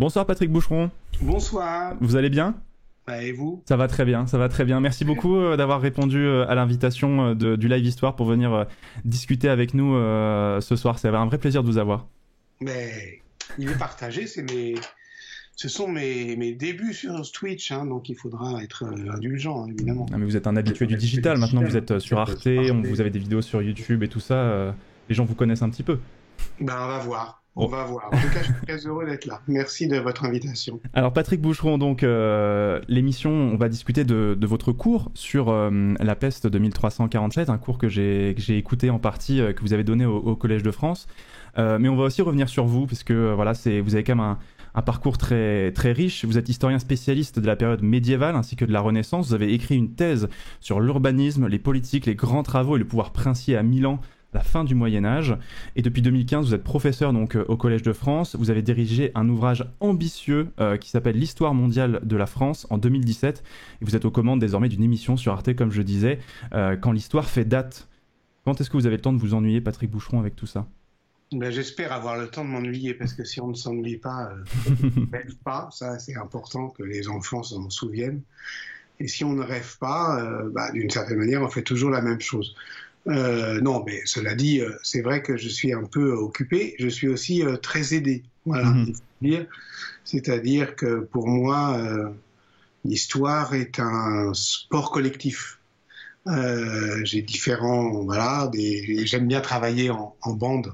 Bonsoir Patrick Boucheron. Bonsoir. Vous allez bien ? Et vous ? Ça va très bien, ça va très bien. Merci beaucoup d'avoir répondu à l'invitation du Live Histoire pour venir discuter avec nous ce soir. C'est un vrai plaisir de vous avoir. Mais il est partagé, ce sont mes débuts sur Twitch, donc il faudra être indulgent, évidemment. Ah, mais vous êtes un habitué du digital, maintenant vous êtes sur Arte, vous avez des vidéos sur YouTube et tout ça. Les gens vous connaissent un petit peu. On va voir. On va voir. En tout cas, je suis très heureux d'être là. Merci de votre invitation. Alors Patrick Boucheron, donc l'émission, on va discuter de votre cours sur la peste de 1347, un cours que j'ai écouté en partie, que vous avez donné au Collège de France. Mais on va aussi revenir sur vous, parce que voilà, vous avez quand même un parcours très, très riche. Vous êtes historien spécialiste de la période médiévale ainsi que de la Renaissance. Vous avez écrit une thèse sur l'urbanisme, les politiques, les grands travaux et le pouvoir princier à Milan, la fin du Moyen-Âge. Et depuis 2015, vous êtes professeur donc, au Collège de France. Vous avez dirigé un ouvrage ambitieux qui s'appelle l'Histoire mondiale de la France en 2017. Et vous êtes aux commandes désormais d'une émission sur Arte, comme je disais, quand l'histoire fait date. Quand est-ce que vous avez le temps de vous ennuyer, Patrick Boucheron, avec tout ça ? J'espère avoir le temps de m'ennuyer, parce que si on ne s'ennuie pas, on ne rêve pas. Ça, c'est important que les enfants s'en souviennent. Et si on ne rêve pas, d'une certaine manière, on fait toujours la même chose. Non, mais cela dit, c'est vrai que je suis un peu occupé. Je suis aussi très aidé. Voilà, il faut dire. C'est-à-dire que pour moi, l'histoire est un sport collectif. J'ai différents, j'aime bien travailler en bande,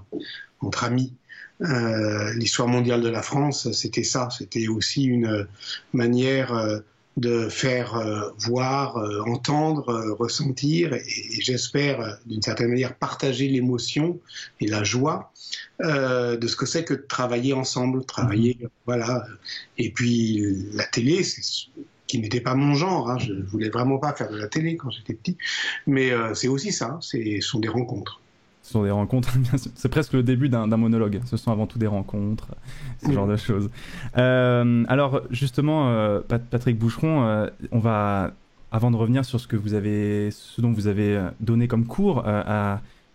entre amis. L'histoire mondiale de la France, c'était ça. C'était aussi une manière de faire voir, entendre, ressentir et j'espère d'une certaine manière partager l'émotion et la joie de ce que c'est que de travailler ensemble, Et puis la télé, qui n'était pas mon genre, je ne voulais vraiment pas faire de la télé quand j'étais petit, mais c'est aussi ça, ce sont des rencontres. Ce sont des rencontres, c'est presque le début d'un monologue. Ce sont avant tout des rencontres, ce genre de choses. Alors justement, Patrick Boucheron, on va, avant de revenir sur ce dont vous avez donné comme cours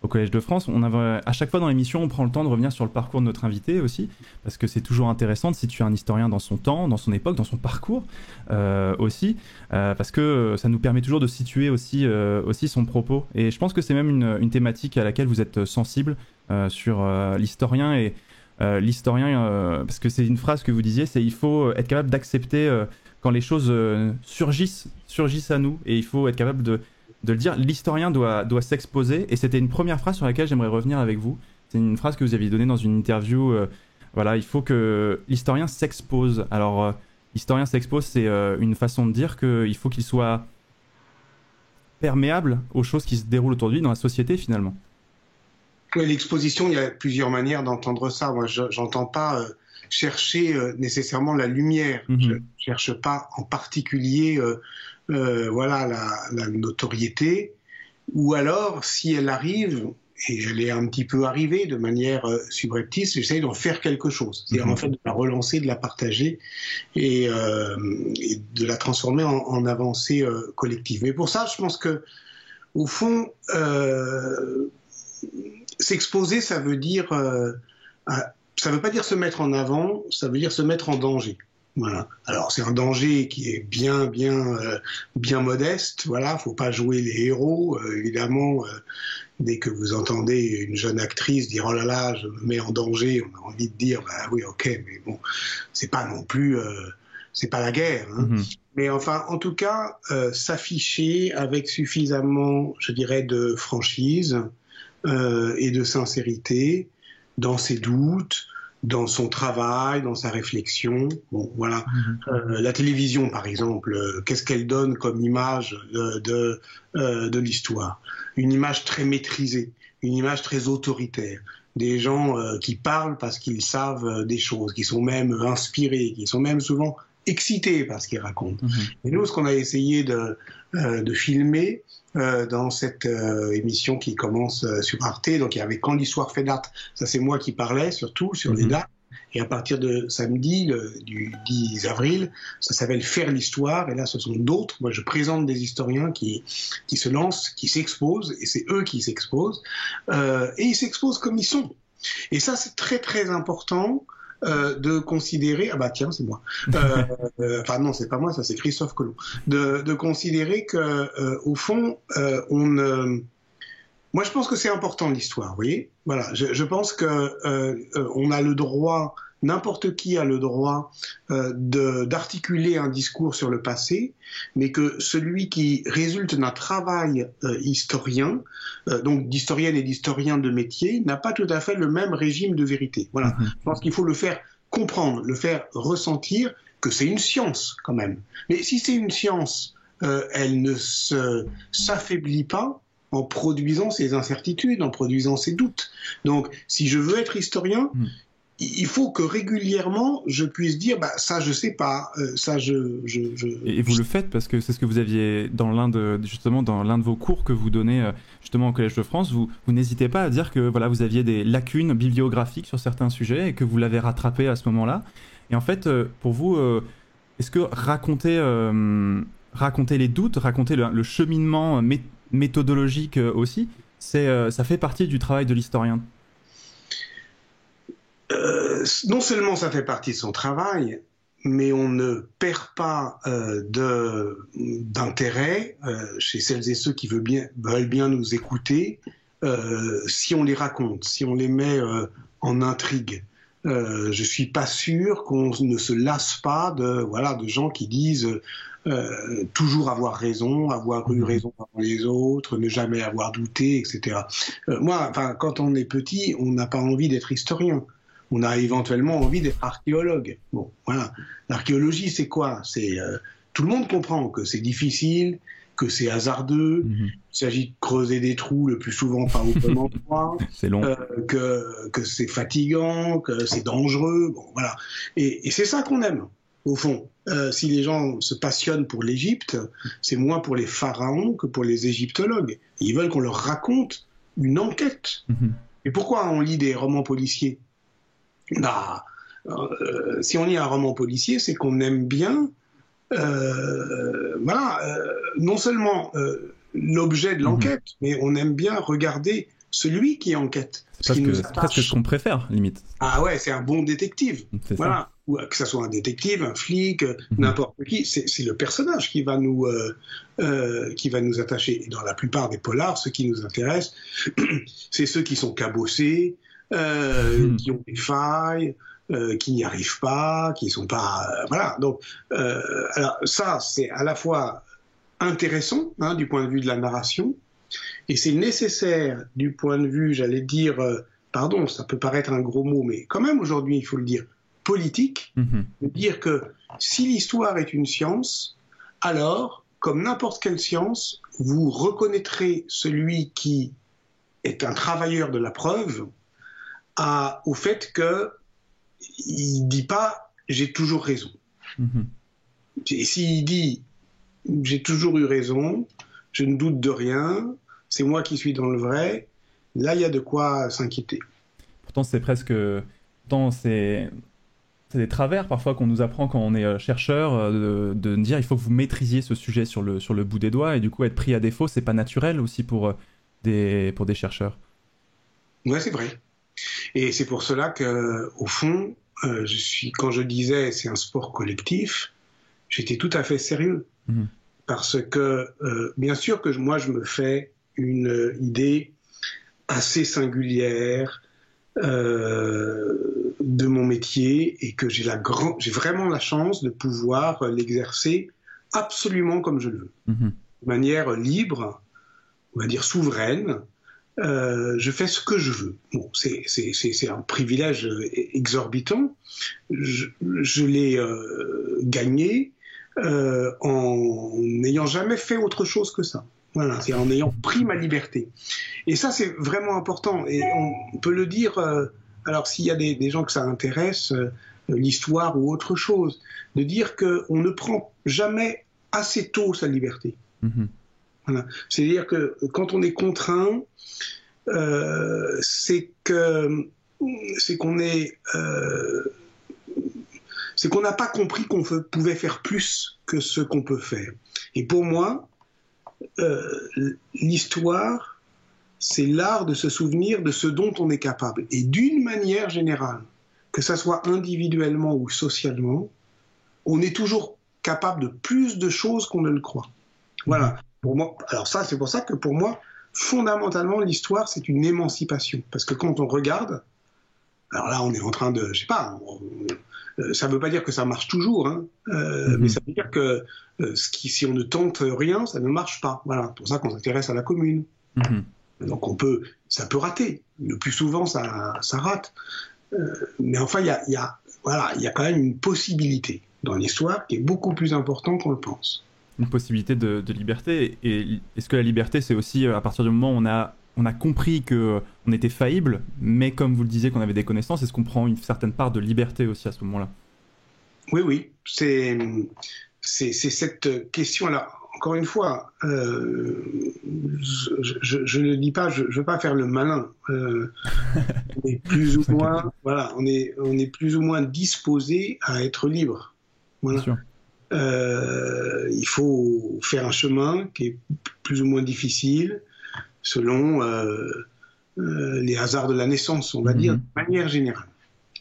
au Collège de France, à chaque fois dans l'émission, on prend le temps de revenir sur le parcours de notre invité aussi, parce que c'est toujours intéressant de situer un historien dans son temps, dans son époque, dans son parcours aussi, parce que ça nous permet toujours de situer aussi son propos. Et je pense que c'est même une thématique à laquelle vous êtes sensible sur l'historien, et parce que c'est une phrase que vous disiez, c'est il faut être capable d'accepter quand les choses surgissent à nous, et il faut être capable de le dire, l'historien doit s'exposer, et c'était une première phrase sur laquelle j'aimerais revenir avec vous. C'est une phrase que vous aviez donnée dans une interview. Il faut que l'historien s'expose. Alors, l'historien s'expose, c'est une façon de dire qu'il faut qu'il soit perméable aux choses qui se déroulent autour de lui dans la société, finalement. Oui, l'exposition, il y a plusieurs manières d'entendre ça. Moi, j'entends pas chercher nécessairement la lumière. Je cherche pas en particulier la notoriété, ou alors si elle arrive, et elle est un petit peu arrivée de manière subreptice, j'essaye d'en faire quelque chose, c'est-à-dire en fait de la relancer, de la partager et de la transformer en avancée collective. Mais pour ça, je pense que au fond, s'exposer, ça veut pas dire se mettre en avant, ça veut dire se mettre en danger. Voilà. Alors c'est un danger qui est bien modeste. Voilà, faut pas jouer les héros. Évidemment, dès que vous entendez une jeune actrice dire oh là là, je me mets en danger, on a envie de dire bah oui, ok, mais bon, c'est pas non plus, c'est pas la guerre. Mais enfin, en tout cas, s'afficher avec suffisamment, je dirais, de franchise et de sincérité dans ses doutes, dans son travail, dans sa réflexion. Bon, voilà. La télévision, par exemple, qu'est-ce qu'elle donne comme image de l'histoire ? Une image très maîtrisée, une image très autoritaire. Des gens qui parlent parce qu'ils savent des choses, qui sont même inspirés, qui sont même souvent excités par ce qu'ils racontent. Et nous, ce qu'on a essayé de filmer dans cette émission qui commence sur Arte, donc il y avait Quand l'histoire fait date, ça c'est moi qui parlais surtout sur les dates, et à partir de samedi, du 10 avril, ça s'appelle Faire l'histoire, et là ce sont d'autres, moi je présente des historiens qui se lancent, qui s'exposent, et c'est eux qui s'exposent, et ils s'exposent comme ils sont. Et ça c'est très très important, de considérer, ah bah tiens, c'est moi. Enfin non, c'est pas moi, ça c'est Christophe Colomb. De considérer que, au fond, moi je pense que c'est important l'histoire, vous voyez. Voilà, je pense que on a le droit. N'importe qui a le droit d'articuler un discours sur le passé, mais que celui qui résulte d'un travail historien, donc d'historienne et d'historien de métier, n'a pas tout à fait le même régime de vérité. Voilà. Je pense qu'il faut le faire comprendre, le faire ressentir, que c'est une science quand même. Mais si c'est une science, elle ne s'affaiblit pas en produisant ses incertitudes, en produisant ses doutes. Donc, si je veux être historien, il faut que régulièrement je puisse dire ça je sais pas, ça Et vous le faites parce que c'est ce que vous aviez dans l'un de vos cours que vous donnez justement au Collège de France. Vous n'hésitez pas à dire que voilà, vous aviez des lacunes bibliographiques sur certains sujets et que vous l'avez rattrapé à ce moment-là. Et en fait, pour vous, est-ce que raconter les doutes, raconter le cheminement méthodologique aussi, ça fait partie du travail de l'historien? Non seulement ça fait partie de son travail, mais on ne perd pas d'intérêt chez celles et ceux qui veulent bien nous écouter si on les raconte, si on les met en intrigue. Je suis pas sûr qu'on ne se lasse pas de gens qui disent toujours avoir raison, avoir eu raison avant les autres, ne jamais avoir douté, etc. Moi, quand on est petit, on n'a pas envie d'être historien. On a éventuellement envie d'être archéologue. Bon, voilà. L'archéologie, c'est quoi? C'est tout le monde comprend que c'est difficile, que c'est hasardeux, qu'il s'agit de creuser des trous le plus souvent pas au bon endroit, c'est long, que c'est fatigant, que c'est dangereux. Bon, voilà. Et c'est ça qu'on aime, au fond. Si les gens se passionnent pour l'Égypte, c'est moins pour les pharaons que pour les égyptologues. Ils veulent qu'on leur raconte une enquête. Et pourquoi on lit des romans policiers? Si on lit un roman policier, c'est qu'on aime bien, non seulement l'objet de l'enquête, mais on aime bien regarder celui qui enquête. C'est presque ce qu'on préfère, limite. Ah ouais, c'est un bon détective. Voilà. Ou que ça soit un détective, un flic, n'importe qui, c'est le personnage qui va nous attacher. Et dans la plupart des polars, ce qui nous intéresse, c'est ceux qui sont cabossés, qui ont des failles, qui n'y arrivent pas, qui sont pas voilà. Donc alors ça c'est à la fois intéressant du point de vue de la narration et c'est nécessaire du point de vue, j'allais dire, pardon, ça peut paraître un gros mot, mais quand même aujourd'hui il faut le dire, politique, de dire que si l'histoire est une science, alors comme n'importe quelle science, vous reconnaîtrez celui qui est un travailleur de la preuve au fait qu'il ne dit pas « j'ai toujours raison ». Et s'il dit « j'ai toujours eu raison, je ne doute de rien, c'est moi qui suis dans le vrai », là il y a de quoi s'inquiéter. Pourtant c'est des travers parfois qu'on nous apprend quand on est chercheur, de dire il faut que vous maîtrisiez ce sujet sur le bout des doigts, et du coup être pris à défaut, c'est pas naturel aussi pour des chercheurs. Ouais, c'est vrai. Et c'est pour cela que, au fond, quand je disais c'est un sport collectif, j'étais tout à fait sérieux. Parce que, bien sûr que moi, je me fais une idée assez singulière de mon métier et que j'ai vraiment la chance de pouvoir l'exercer absolument comme je le veux. De manière libre, on va dire souveraine. Je fais ce que je veux. Bon, c'est un privilège exorbitant. Je l'ai gagné en n'ayant jamais fait autre chose que ça. Voilà, c'est en ayant pris ma liberté. Et ça, c'est vraiment important. Et on peut le dire. Alors, s'il y a des gens que ça intéresse, l'histoire ou autre chose, de dire que on ne prend jamais assez tôt sa liberté. Voilà. C'est-à-dire que quand on est contraint, c'est qu'on n'a pas compris qu'on pouvait faire plus que ce qu'on peut faire. Et pour moi, l'histoire, c'est l'art de se souvenir de ce dont on est capable. Et d'une manière générale, que ça soit individuellement ou socialement, on est toujours capable de plus de choses qu'on ne le croit. Voilà. Pour moi, alors ça, c'est pour ça que pour moi, fondamentalement, l'histoire, c'est une émancipation. Parce que quand on regarde, alors là, on est en train de, je sais pas, ça ne veut pas dire que ça marche toujours, hein, mais ça veut dire que si on ne tente rien, ça ne marche pas. Voilà. C'est pour ça qu'on s'intéresse à la commune. Donc ça peut rater. Le plus souvent, ça rate. Mais enfin, il y a quand même une possibilité dans l'histoire qui est beaucoup plus importante qu'on le pense. Une possibilité de liberté. Et est-ce que la liberté, c'est aussi à partir du moment où on a compris qu'on était faillible, mais comme vous le disiez, qu'on avait des connaissances, est-ce qu'on prend une certaine part de liberté aussi à ce moment-là? Oui. C'est cette question-là. Encore une fois, je ne dis pas, je ne veux pas faire le malin. On est plus ou moins, voilà, on est plus ou moins disposé à être libre. Voilà. Bien sûr. Il faut faire un chemin qui est plus ou moins difficile selon les hasards de la naissance, on va dire, de manière générale.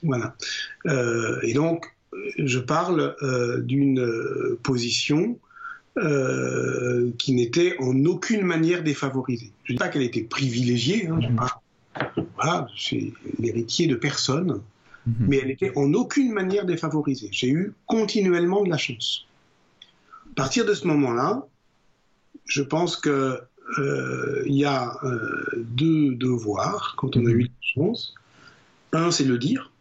Voilà. Et donc, je parle d'une position qui n'était en aucune manière défavorisée. Je ne dis pas qu'elle était privilégiée, hein, voilà, je suis l'héritier de personne, mais elle n'était en aucune manière défavorisée. J'ai eu continuellement de la chance. À partir de ce moment-là, je pense que il y a deux devoirs quand on a eu de la chance. Un, c'est de le dire,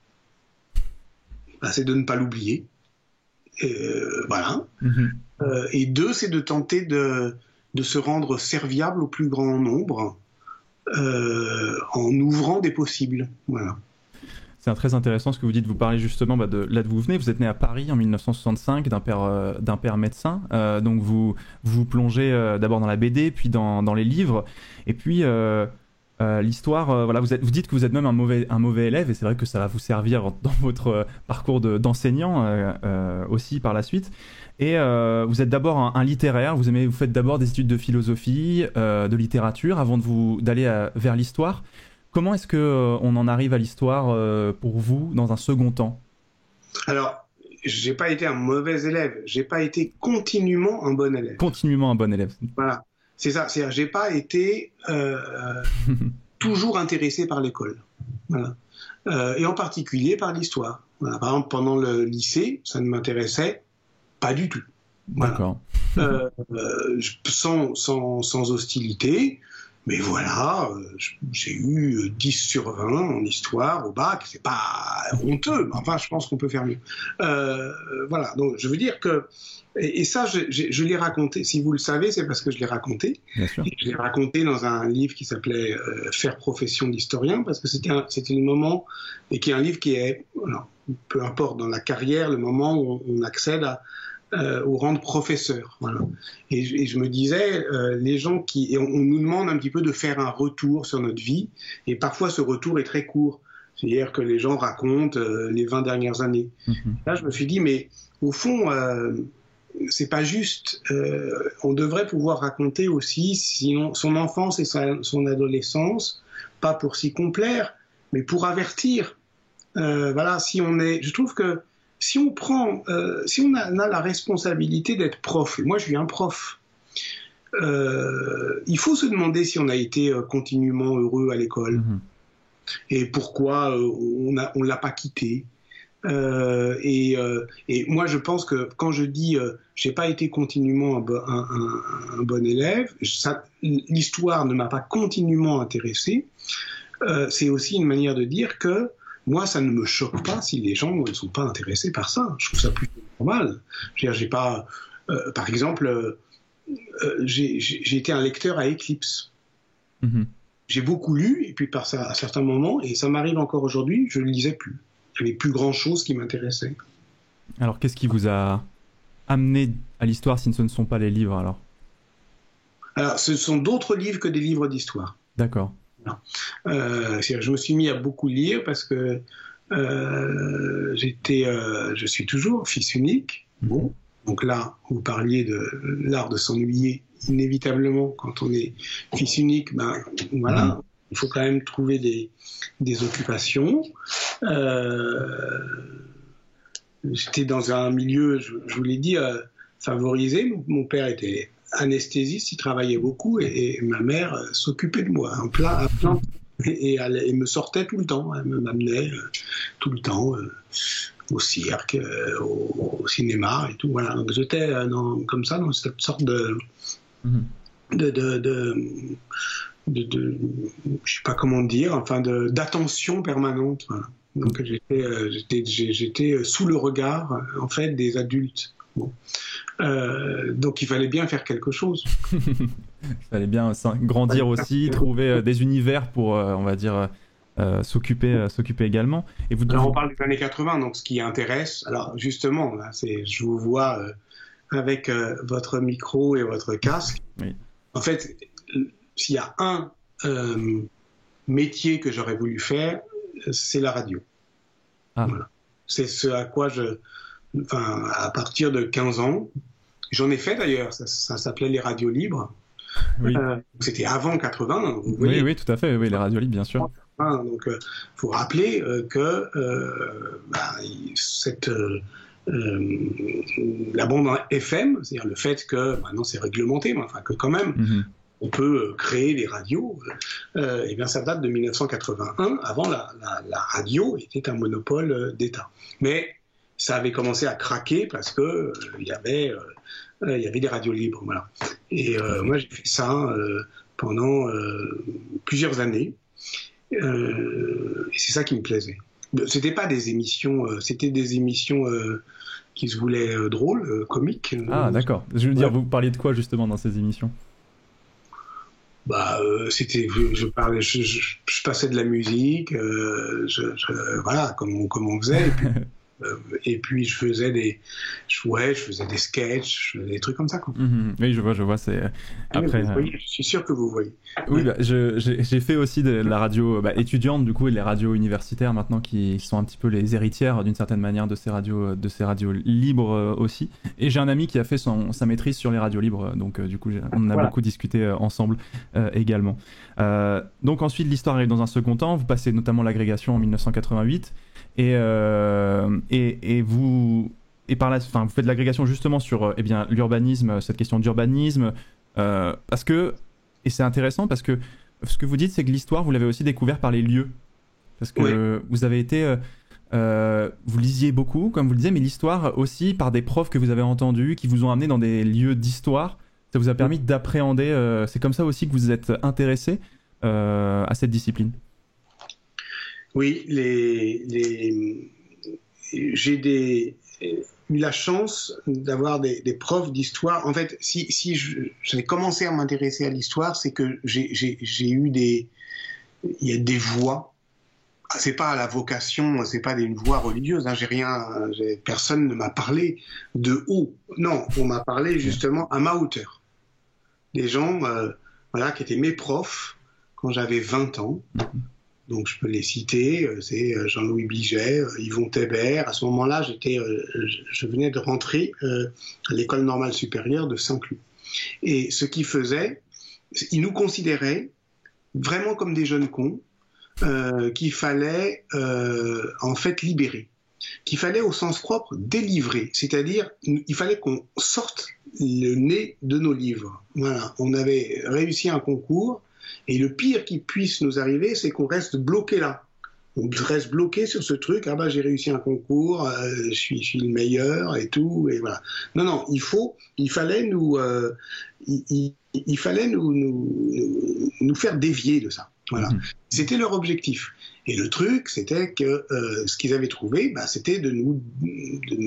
c'est de ne pas l'oublier. Voilà. Et deux, c'est de tenter de se rendre serviable au plus grand nombre en ouvrant des possibles. Voilà. C'est très intéressant ce que vous dites. Vous parlez justement de là d'où vous venez. Vous êtes né à Paris en 1965 d'un père médecin. Donc vous plongez d'abord dans la BD, puis dans les livres. Et puis l'histoire, voilà, vous dites que vous êtes même un mauvais élève, et c'est vrai que ça va vous servir dans votre parcours d'enseignant aussi par la suite. Et vous êtes d'abord un littéraire. Vous faites d'abord des études de philosophie, de littérature, avant d'aller vers l'histoire. Comment est-ce qu'on en arrive à l'histoire pour vous dans un second temps? Alors, j'ai pas été un mauvais élève, j'ai pas été continuellement un bon élève. Continuellement un bon élève. Voilà, c'est ça. C'est-à-dire, j'ai pas été toujours intéressé par l'école. Voilà. Et en particulier par l'histoire. Voilà. Par exemple, pendant le lycée, ça ne m'intéressait pas du tout. Voilà. D'accord. Sans hostilité. Mais voilà, j'ai eu 10 sur 20 en histoire au bac, c'est pas honteux, mais enfin je pense qu'on peut faire mieux. Voilà, donc je veux dire que, et ça je l'ai raconté, si vous le savez, c'est parce que je l'ai raconté. Bien sûr. Et je l'ai raconté dans un livre qui s'appelait Faire profession d'historien, parce que c'était le moment, et qui est un livre qui est, alors, peu importe dans la carrière, le moment où on accède au rang de professeur. Voilà. Et je me disais, les gens et on nous demande un petit peu de faire un retour sur notre vie, et parfois ce retour est très court. C'est-à-dire que les gens racontent les 20 dernières années. Là, je me suis dit, mais au fond, c'est pas juste. On devrait pouvoir raconter aussi son enfance et son adolescence, pas pour s'y complaire, mais pour avertir. Voilà, je trouve que si on a la responsabilité d'être prof, et moi je suis un prof, il faut se demander si on a été continuellement heureux à l'école et pourquoi on l'a pas quitté. Et moi je pense que quand je dis j'ai pas été continuellement un bon élève, l'histoire ne m'a pas continuellement intéressé, c'est aussi une manière de dire que moi, ça ne me choque pas si les gens ne sont pas intéressés par ça. Je trouve ça plutôt normal. Je veux dire, j'ai pas, par exemple, j'ai été un lecteur à Eclipse. J'ai beaucoup lu, et puis à certains moments, et ça m'arrive encore aujourd'hui, je ne lisais plus. Il n'y avait plus grand-chose qui m'intéressait. Alors, qu'est-ce qui vous a amené à l'histoire si ce ne sont pas les livres, alors? Alors, ce sont d'autres livres que des livres d'histoire. D'accord. Je me suis mis à beaucoup lire parce que je suis toujours fils unique. Bon, donc là, vous parliez de l'art de s'ennuyer inévitablement quand on est fils unique. Ben voilà, il faut quand même trouver des occupations. J'étais dans un milieu, je vous l'ai dit, favorisé. Mon père était anesthésiste, il travaillait beaucoup, et ma mère s'occupait de moi, à plein, et elle me sortait tout le temps, elle m'amenait tout le temps au cirque, au cinéma et tout. Voilà. Donc j'étais comme ça dans cette sorte de je sais pas comment dire, enfin d'attention permanente. Voilà. Donc j'étais sous le regard en fait des adultes. Bon. Donc il fallait bien faire quelque chose. Il fallait bien grandir aussi, trouver des univers pour, on va dire, s'occuper également. Et alors on parle des années 80, donc ce qui intéresse, alors justement, là, je vous vois avec votre micro et votre casque. Oui. En fait, s'il y a un métier que j'aurais voulu faire, c'est la radio. Ah. Voilà. C'est ce à quoi à partir de 15 ans, j'en ai fait d'ailleurs, ça s'appelait les radios libres. Oui. C'était avant 80. Vous voyez. Oui, tout à fait, oui, les radios libres, bien sûr. Donc, faut rappeler que la bande FM, c'est-à-dire le fait que maintenant c'est réglementé, mais enfin que quand même on peut créer des radios, et bien ça date de 1981. Avant, la radio était un monopole d'État. Mais ça avait commencé à craquer parce que il y avait des radios libres, voilà. Et moi j'ai fait ça pendant plusieurs années, et c'est ça qui me plaisait. C'était pas des émissions, c'était des émissions qui se voulaient drôles, comiques. Ah d'accord. Je veux dire, vous parliez de quoi justement dans ces émissions? C'était, je passais de la musique, voilà, comme on faisait. Et puis je faisais des sketchs, je faisais des trucs comme ça, quoi. Oui, je vois, c'est après. Je suis sûr que vous voyez. Oui, j'ai fait aussi de la radio étudiante, du coup, et les radios universitaires maintenant qui sont un petit peu les héritières d'une certaine manière de ces radios libres aussi. Et j'ai un ami qui a fait sa maîtrise sur les radios libres, donc du coup on a beaucoup discuté ensemble également. Donc ensuite l'histoire arrive dans un second temps. Vous passez notamment l'agrégation en 1988. Et vous par là, vous faites de l'agrégation justement sur l'urbanisme, cette question d'urbanisme, parce que, et c'est intéressant parce que ce que vous dites, c'est que l'histoire, vous l'avez aussi découvert par les lieux, parce que vous avez été, vous lisiez beaucoup, comme vous le disiez, mais l'histoire aussi par des profs que vous avez entendus, qui vous ont amené dans des lieux d'histoire. Ça vous a permis d'appréhender. C'est comme ça aussi que vous êtes intéressé à cette discipline. Oui, j'ai eu la chance d'avoir des profs d'histoire. En fait, si j'avais commencé à m'intéresser à l'histoire, c'est que j'ai eu il y a des voix. C'est pas la vocation, c'est pas une voix religieuse. Hein, personne ne m'a parlé de haut. Non, on m'a parlé justement à ma hauteur. Des gens, qui étaient mes profs quand j'avais 20 ans. Donc je peux les citer, c'est Jean-Louis Biget, Yvon Tébert. À ce moment-là, je venais de rentrer à l'école normale supérieure de Saint-Cloud. Et ce qu'ils faisaient, ils nous considéraient vraiment comme des jeunes cons qu'il fallait en fait libérer, qu'il fallait au sens propre délivrer, c'est-à-dire il fallait qu'on sorte le nez de nos livres. Voilà, on avait réussi un concours. Et le pire qui puisse nous arriver, c'est qu'on reste bloqué là. On reste bloqué sur ce truc. Ah j'ai réussi un concours, je suis le meilleur et tout. Et voilà. Non, il fallait nous faire dévier de ça. Voilà. C'était leur objectif. Et le truc, c'était que ce qu'ils avaient trouvé, c'était de nous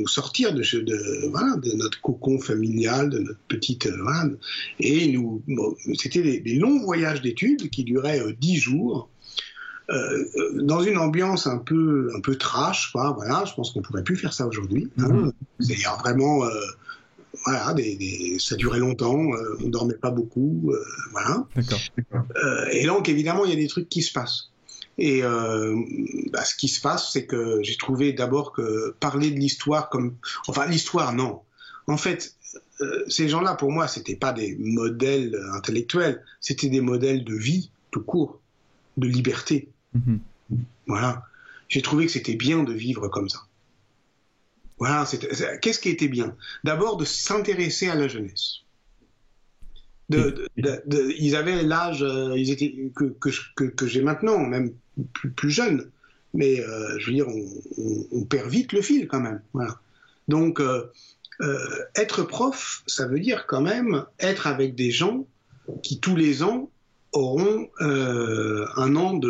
sortir de notre cocon familial, de notre petite et c'était des longs voyages d'études qui duraient 10 jours. Dans une ambiance un peu trash, quoi. Voilà, je pense qu'on pourrait plus faire ça aujourd'hui. C'est-à-dire vraiment, ça durait longtemps, on dormait pas beaucoup, voilà. D'accord. Et donc évidemment, il y a des trucs qui se passent. Et ce qui se passe, c'est que j'ai trouvé d'abord que parler de l'histoire l'histoire, non. En fait, ces gens-là, pour moi, c'était pas des modèles intellectuels, c'était des modèles de vie, tout court. de liberté. Mhm. Voilà. J'ai trouvé que c'était bien de vivre comme ça. Voilà. Qu'est-ce qui était bien? D'abord, de s'intéresser à la jeunesse. Ils avaient l'âge que j'ai maintenant, même plus jeune. Mais je veux dire, on perd vite le fil quand même. Voilà. Donc, être prof, ça veut dire quand même être avec des gens qui tous les ans auront un an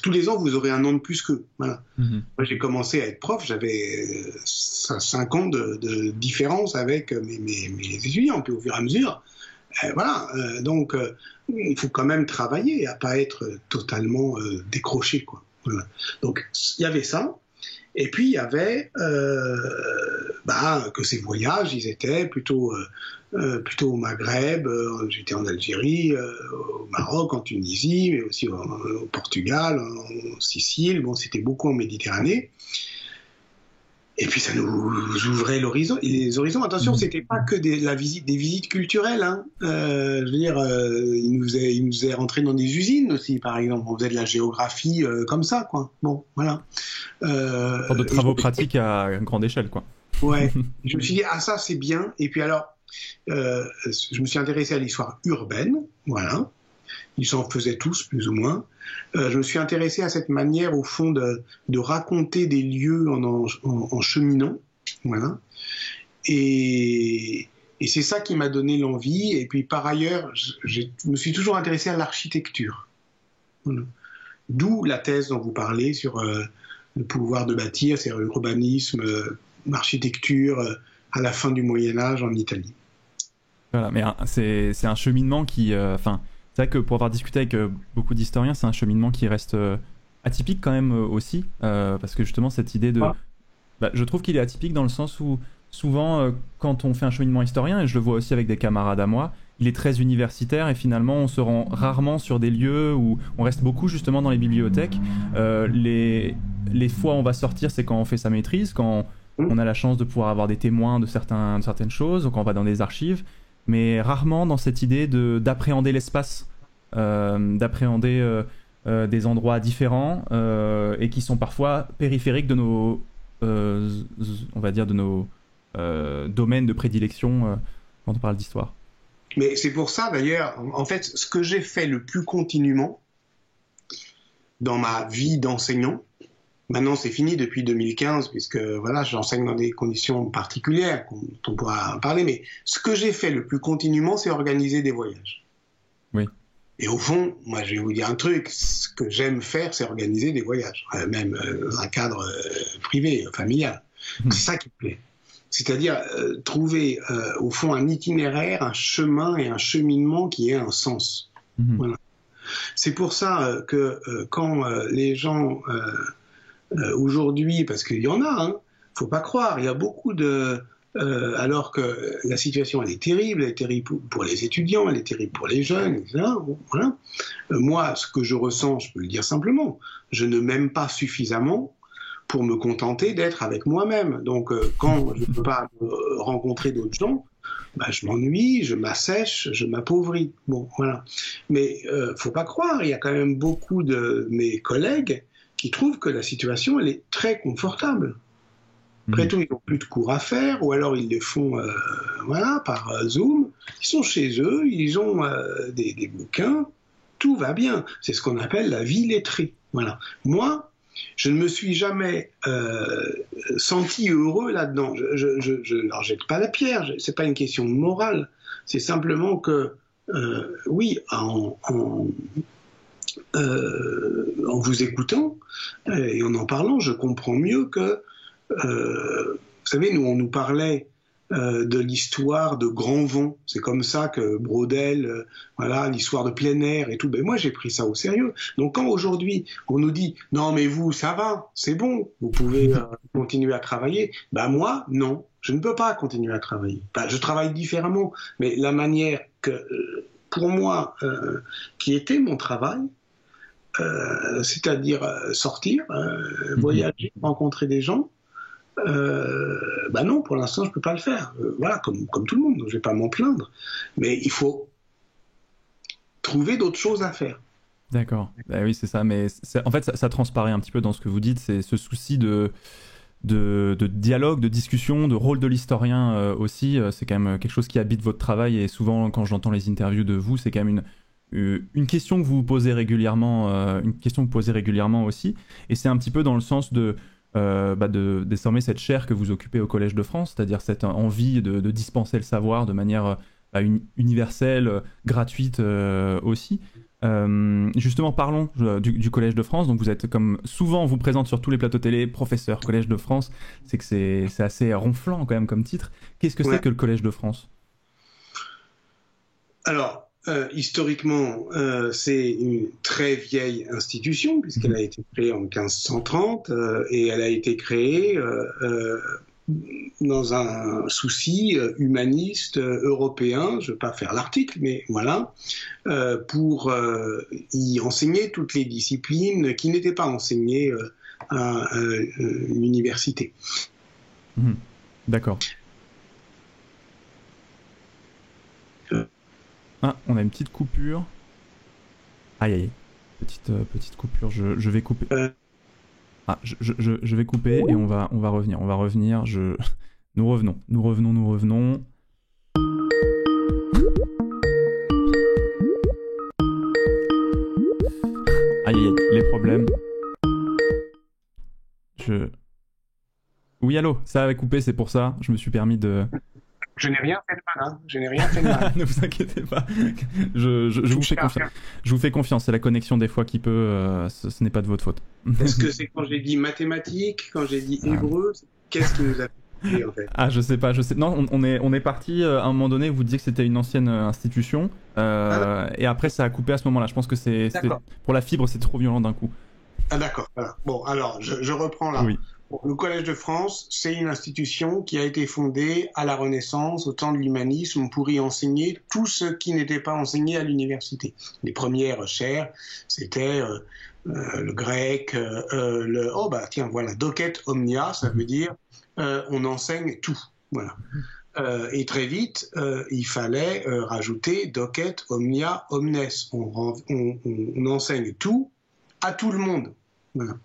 tous les ans, vous aurez un an de plus qu'eux. Voilà. Mm-hmm. Moi, j'ai commencé à être prof, j'avais 5 ans de différence avec mes étudiants. Puis au fur et à mesure, voilà. Donc, il faut quand même travailler à pas être totalement décroché, quoi. Voilà. Donc, il y avait ça. Et puis, il y avait que ces voyages, ils étaient plutôt au Maghreb, j'étais en Algérie, au Maroc, en Tunisie, mais aussi au Portugal, en Sicile. Bon, c'était beaucoup en Méditerranée. Et puis ça nous ouvrait les horizons. Attention, c'était pas que des visites culturelles. Hein. Je veux dire, il nous est rentré dans des usines aussi, par exemple. On faisait de la géographie comme ça, quoi. Bon, voilà. De travaux pratiques à grande échelle, quoi. Ouais. Je me suis dit, ça c'est bien. Et puis alors, je me suis intéressé à l'histoire urbaine, voilà. Ils s'en faisaient tous, plus ou moins. Je me suis intéressé à cette manière, au fond, de raconter des lieux en cheminant, voilà. Et c'est ça qui m'a donné l'envie. Et puis, par ailleurs, je me suis toujours intéressé à l'architecture. Voilà. D'où la thèse dont vous parlez sur le pouvoir de bâtir, c'est l'urbanisme, l'architecture à la fin du Moyen-Âge en Italie. Voilà, mais c'est un cheminement qui... c'est vrai que pour avoir discuté avec beaucoup d'historiens, c'est un cheminement qui reste atypique quand même aussi, parce que justement cette idée de... je trouve qu'il est atypique dans le sens où souvent quand on fait un cheminement historien, et je le vois aussi avec des camarades à moi, il est très universitaire et finalement on se rend rarement sur des lieux où on reste beaucoup justement dans les bibliothèques. Les fois où on va sortir, c'est quand on fait sa maîtrise, quand on a la chance de pouvoir avoir des témoins de certaines choses, ou quand on va dans des archives, mais rarement dans cette idée d'appréhender l'espace, d'appréhender des endroits différents et qui sont parfois périphériques de nos, on va dire, de nos domaines de prédilection quand on parle d'histoire. Mais c'est pour ça d'ailleurs, en fait, ce que j'ai fait le plus continuellement dans ma vie d'enseignant, maintenant c'est fini depuis 2015 puisque voilà, j'enseigne dans des conditions particulières dont on pourra parler, mais ce que j'ai fait le plus continuellement, c'est organiser des voyages. Oui. Et au fond, moi je vais vous dire un truc, ce que j'aime faire, c'est organiser des voyages, même dans un cadre privé, familial. C'est ça qui me plaît. C'est-à-dire trouver au fond un itinéraire, un chemin et un cheminement qui ait un sens. Voilà. C'est pour ça que quand les gens aujourd'hui, parce qu'il y en a, hein, faut pas croire, il y a beaucoup de... alors que la situation elle est terrible pour les étudiants, elle est terrible pour les jeunes, etc. Voilà. Moi, ce que je ressens, je peux le dire simplement, je ne m'aime pas suffisamment pour me contenter d'être avec moi-même. Donc, quand je ne peux pas rencontrer d'autres gens, je m'ennuie, je m'assèche, je m'appauvris. Bon, voilà. Mais faut pas croire, il y a quand même beaucoup de mes collègues qui trouvent que la situation, elle est très confortable. Après tout, ils n'ont plus de cours à faire, ou alors ils les font par Zoom. Ils sont chez eux, ils ont des bouquins, tout va bien. C'est ce qu'on appelle la vie lettrée. Voilà. Moi, je ne me suis jamais senti heureux là-dedans. Alors, jette pas la pierre, c'est pas une question de morale. C'est simplement que, oui, en vous écoutant et en parlant, je comprends mieux que, vous savez, on nous parlait de l'histoire de grands vents. C'est comme ça que Braudel, voilà, l'histoire de plein air et tout. Ben moi, j'ai pris ça au sérieux. Donc, quand aujourd'hui, on nous dit « Non, mais vous, ça va, c'est bon, vous pouvez continuer à travailler », moi, non, je ne peux pas continuer à travailler. Je travaille différemment, mais la manière que, pour moi, qui était mon travail, c'est-à-dire sortir, voyager, rencontrer des gens, non, pour l'instant, je peux pas le faire. Voilà, comme tout le monde, je vais pas m'en plaindre. Mais il faut trouver d'autres choses à faire. D'accord. Bah oui, c'est ça. Mais en fait, ça transparaît un petit peu dans ce que vous dites. C'est ce souci de dialogue, de discussion, de rôle de l'historien aussi. C'est quand même quelque chose qui habite votre travail. Et souvent, quand j'entends les interviews de vous, c'est quand même une question que vous vous posez régulièrement, une question que vous posez régulièrement aussi. Et c'est un petit peu dans le sens de désormais cette chaire que vous occupez au Collège de France, c'est-à-dire cette envie de dispenser le savoir de manière universelle, gratuite aussi. Justement, parlons du Collège de France. Donc, vous êtes, comme souvent on vous présente sur tous les plateaux télé, professeur Collège de France. C'est que c'est assez ronflant quand même comme titre. Qu'est-ce que c'est que le Collège de France? Alors, historiquement, c'est une très vieille institution puisqu'elle a été créée en 1530 et elle a été créée dans un souci humaniste européen, je ne vais pas faire l'article, mais voilà, pour y enseigner toutes les disciplines qui n'étaient pas enseignées à l'université. D'accord. Ah, on a une petite coupure. Aïe aïe. Petite coupure, je vais couper. Ah, je vais couper et on va revenir. On va revenir. Nous revenons. Aïe aïe, les problèmes. Oui, allô, ça avait coupé, c'est pour ça. Je me suis permis de... Je n'ai rien fait de malin. Je n'ai rien fait de malin. Ne vous inquiétez pas. Je vous fais confiance. Je vous fais confiance. C'est la connexion des fois qui peut. Ce n'est pas de votre faute. Est-ce que c'est quand j'ai dit mathématiques, quand j'ai dit hébreu, qu'est-ce qui nous a fait en fait? Ah, je sais pas. Non, on est parti à un moment donné. Vous disiez que c'était une ancienne institution. Et après, ça a coupé à ce moment-là. Je pense que c'est pour la fibre, c'est trop violent d'un coup. Ah d'accord. Voilà. Bon, alors je reprends là. Oui. Le Collège de France, c'est une institution qui a été fondée à la Renaissance, au temps de l'humanisme, pour y enseigner tout ce qui n'était pas enseigné à l'université. Les premières chaires, c'était le grec, docet omnia, ça veut dire on enseigne tout. Voilà. Et très vite, il fallait rajouter docet omnia omnes. On enseigne tout à tout le monde. Voilà.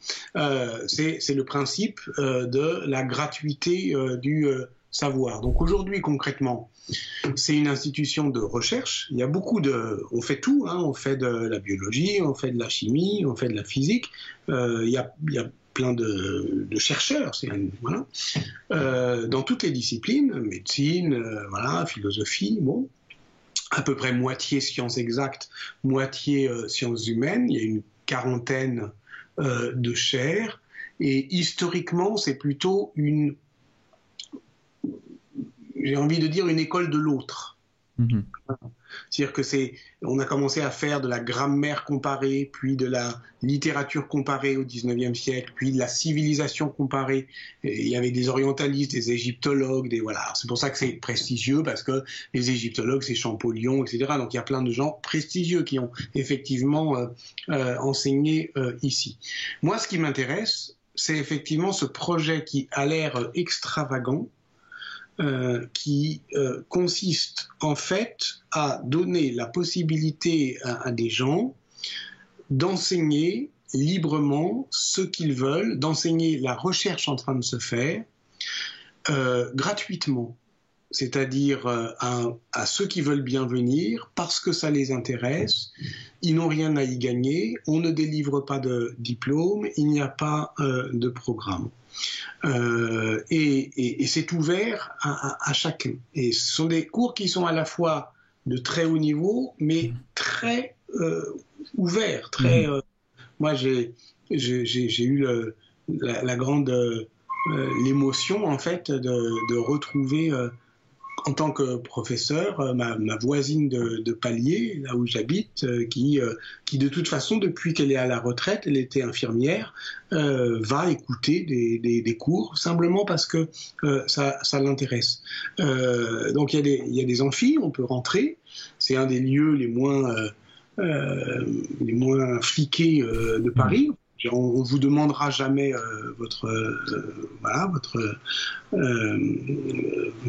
C'est le principe de la gratuité du savoir. Donc aujourd'hui, concrètement, c'est une institution de recherche. Il y a on fait tout, hein. On fait de la biologie, on fait de la chimie, on fait de la physique. Il y a plein de chercheurs, voilà, dans toutes les disciplines, médecine, voilà, philosophie, bon. À peu près moitié sciences exactes, moitié sciences humaines. Il y a une quarantaine de chaires, et historiquement c'est plutôt j'ai envie de dire une école de l'autre. C'est-à-dire que on a commencé à faire de la grammaire comparée, puis de la littérature comparée au 19e siècle, puis de la civilisation comparée. Et il y avait des orientalistes, des égyptologues, voilà. C'est pour ça que c'est prestigieux, parce que les égyptologues, c'est Champollion, etc. Donc il y a plein de gens prestigieux qui ont effectivement enseigné ici. Moi, ce qui m'intéresse, c'est effectivement ce projet qui a l'air extravagant, qui consiste en fait à donner la possibilité à des gens d'enseigner librement ce qu'ils veulent, d'enseigner la recherche en train de se faire gratuitement, c'est-à-dire à ceux qui veulent bien venir parce que ça les intéresse. Ils n'ont rien à y gagner, on ne délivre pas de diplôme, il n'y a pas de programme. Et c'est ouvert à chacun. Et ce sont des cours qui sont à la fois de très haut niveau, mais très ouverts. Moi, j'ai eu la grande l'émotion, en fait, de retrouver en tant que professeur, ma voisine de palier, là où j'habite, qui de toute façon, depuis qu'elle est à la retraite, elle était infirmière, va écouter des cours simplement parce que ça l'intéresse. Donc il y a des amphis, on peut rentrer. C'est un des lieux les moins fliqués de Paris. on vous demandera jamais votre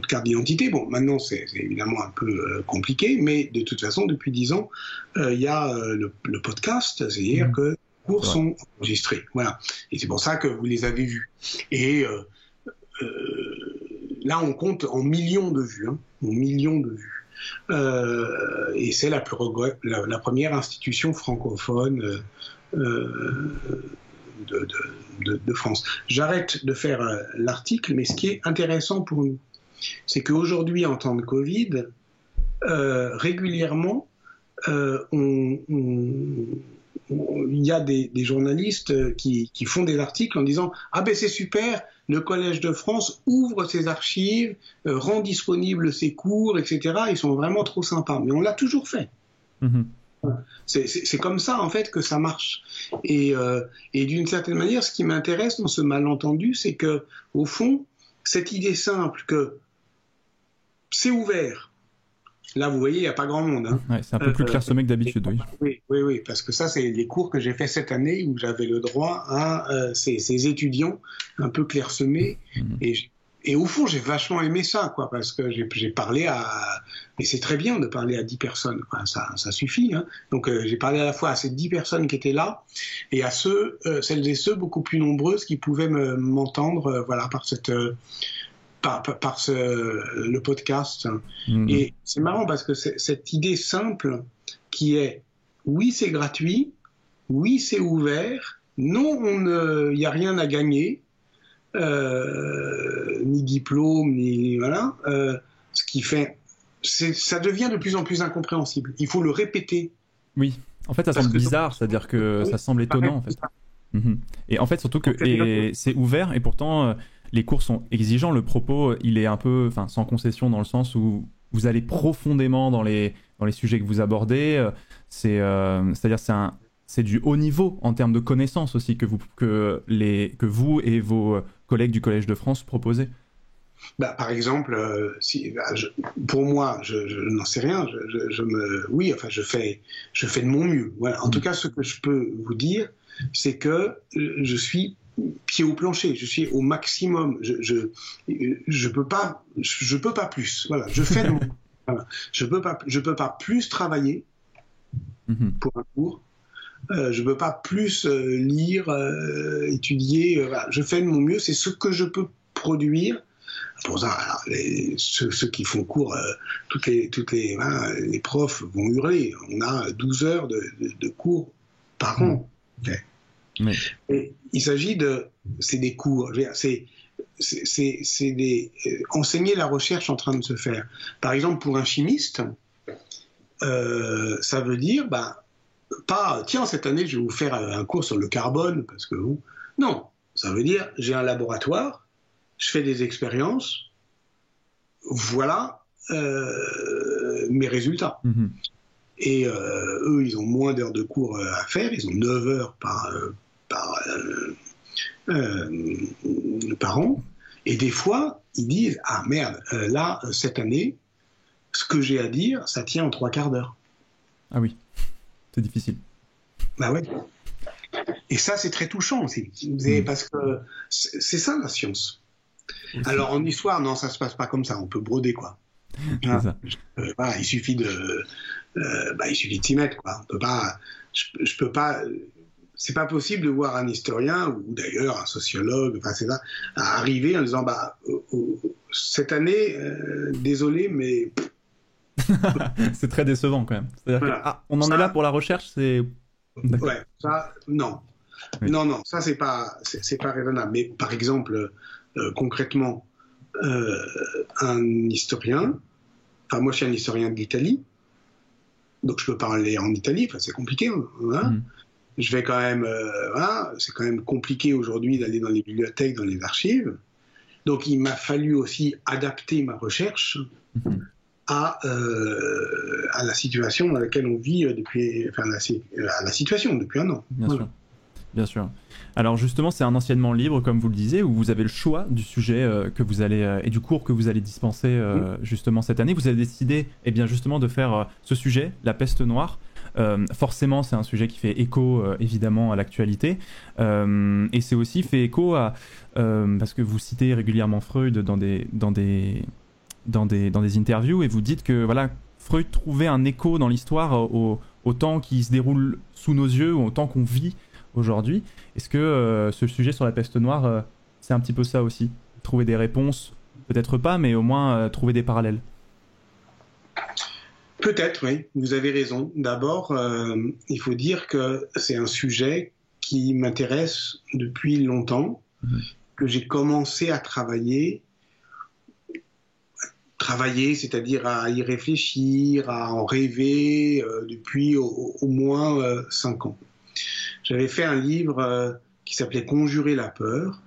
carte d'identité. Bon, maintenant c'est évidemment un peu compliqué, mais de toute façon depuis 10 ans, il y a le podcast, c'est-à-dire que les cours sont enregistrés. Voilà, et c'est pour ça que vous les avez vus. Et là, on compte en millions de vues, en millions de vues. Et c'est la première institution francophone de France. J'arrête de faire l'article, mais ce qui est intéressant pour nous, c'est qu'aujourd'hui, en temps de Covid, régulièrement, il y a des journalistes qui font des articles en disant « Ah ben c'est super, le Collège de France ouvre ses archives, rend disponibles ses cours, etc. Ils sont vraiment trop sympas. » Mais on l'a toujours fait. Mmh. C'est comme ça, en fait, que ça marche. Et d'une certaine manière, ce qui m'intéresse dans ce malentendu, c'est que, au fond, cette idée simple que c'est ouvert. Là, vous voyez, il n'y a pas grand monde. Hein. Ouais, c'est un peu plus clairsemé que d'habitude, oui. Oui, parce que ça, c'est les cours que j'ai fait cette année où j'avais le droit à ces étudiants un peu clairsemés. Et au fond, j'ai vachement aimé ça, quoi, parce que j'ai parlé à... Et c'est très bien de parler à 10 personnes, quoi, ça suffit. Hein. Donc, j'ai parlé à la fois à ces 10 personnes qui étaient là et à celles et ceux beaucoup plus nombreuses qui pouvaient m'entendre voilà, par le podcast. Et c'est marrant parce que cette idée simple qui est oui, c'est gratuit, oui, c'est ouvert, non, il n'y a rien à gagner, ni diplôme, ni voilà, ce qui fait, ça devient de plus en plus incompréhensible. Il faut le répéter. Oui, en fait, ça semble bizarre, c'est-à-dire que ça semble étonnant, en fait. Et en fait, surtout que c'est ouvert et pourtant les cours sont exigeants. Le propos, il est un peu, sans concession dans le sens où vous allez profondément dans les sujets que vous abordez. C'est-à-dire c'est du haut niveau en termes de connaissances aussi que vous et vos collègues du Collège de France proposez. Par exemple, pour moi, je n'en sais rien. Je fais de mon mieux. Voilà. En tout cas, ce que je peux vous dire, c'est que je suis pied au plancher. Je suis au maximum. Je peux pas plus. Voilà. Je fais de mon mieux. Voilà. Je peux pas plus travailler pour un cours. Je peux pas plus lire, étudier. Voilà. Je fais de mon mieux. C'est ce que je peux produire. Pour ça, alors, ceux qui font cours, les profs vont hurler. On a 12 heures de cours par an. Okay. Oui. Et il s'agit c'est des cours. C'est enseigner la recherche en train de se faire. Par exemple, pour un chimiste, ça veut dire, pas, tiens, cette année, je vais vous faire un cours sur le carbone, parce que non, ça veut dire, j'ai un laboratoire, je fais des expériences, voilà mes résultats. Et eux, ils ont moins d'heures de cours à faire, ils ont 9 heures par an. Et des fois, ils disent, ah merde, là, cette année, ce que j'ai à dire, ça tient en 3/4 d'heure. Ah oui, c'est difficile. Bah ouais. Et ça, c'est très touchant aussi, parce que c'est ça la science. Alors en histoire, non, ça se passe pas comme ça. On peut broder, quoi. Ça. Voilà, il suffit de s'y mettre, quoi. On peut pas, je peux pas. C'est pas possible de voir un historien ou d'ailleurs un sociologue, enfin c'est ça, arriver en disant cette année, désolé, mais c'est très décevant quand même. C'est-à-dire voilà. On en est là pour la recherche, c'est. Ouais, ça, non. Oui. Non, ça c'est pas raisonnable. Mais par exemple, concrètement, un historien, enfin moi je suis un historien d'Italie, donc je peux parler en Italie, enfin c'est compliqué, hein. Je vais quand même, c'est quand même compliqué aujourd'hui d'aller dans les bibliothèques, dans les archives. Donc il m'a fallu aussi adapter ma recherche à la situation dans laquelle on vit à la situation depuis un an. Bien sûr. Alors justement, c'est un enseignement libre, comme vous le disiez, où vous avez le choix du sujet que vous allez et du cours que vous allez dispenser justement cette année. Vous avez décidé, justement, de faire ce sujet, la peste noire. forcément c'est un sujet qui fait écho évidemment à l'actualité, et c'est aussi fait écho à parce que vous citez régulièrement Freud dans des interviews, et vous dites que voilà, Freud trouvait un écho dans l'histoire au temps qui se déroule sous nos yeux, ou au temps qu'on vit aujourd'hui. Est-ce que ce sujet sur la peste noire, c'est un petit peu ça aussi? Trouver des réponses, peut-être pas, mais au moins trouver des parallèles. Peut-être, oui, vous avez raison. D'abord, il faut dire que c'est un sujet qui m'intéresse depuis longtemps, que j'ai commencé à travailler, c'est-à-dire à y réfléchir, à en rêver depuis au moins 5 ans. J'avais fait un livre qui s'appelait Conjurer la peur.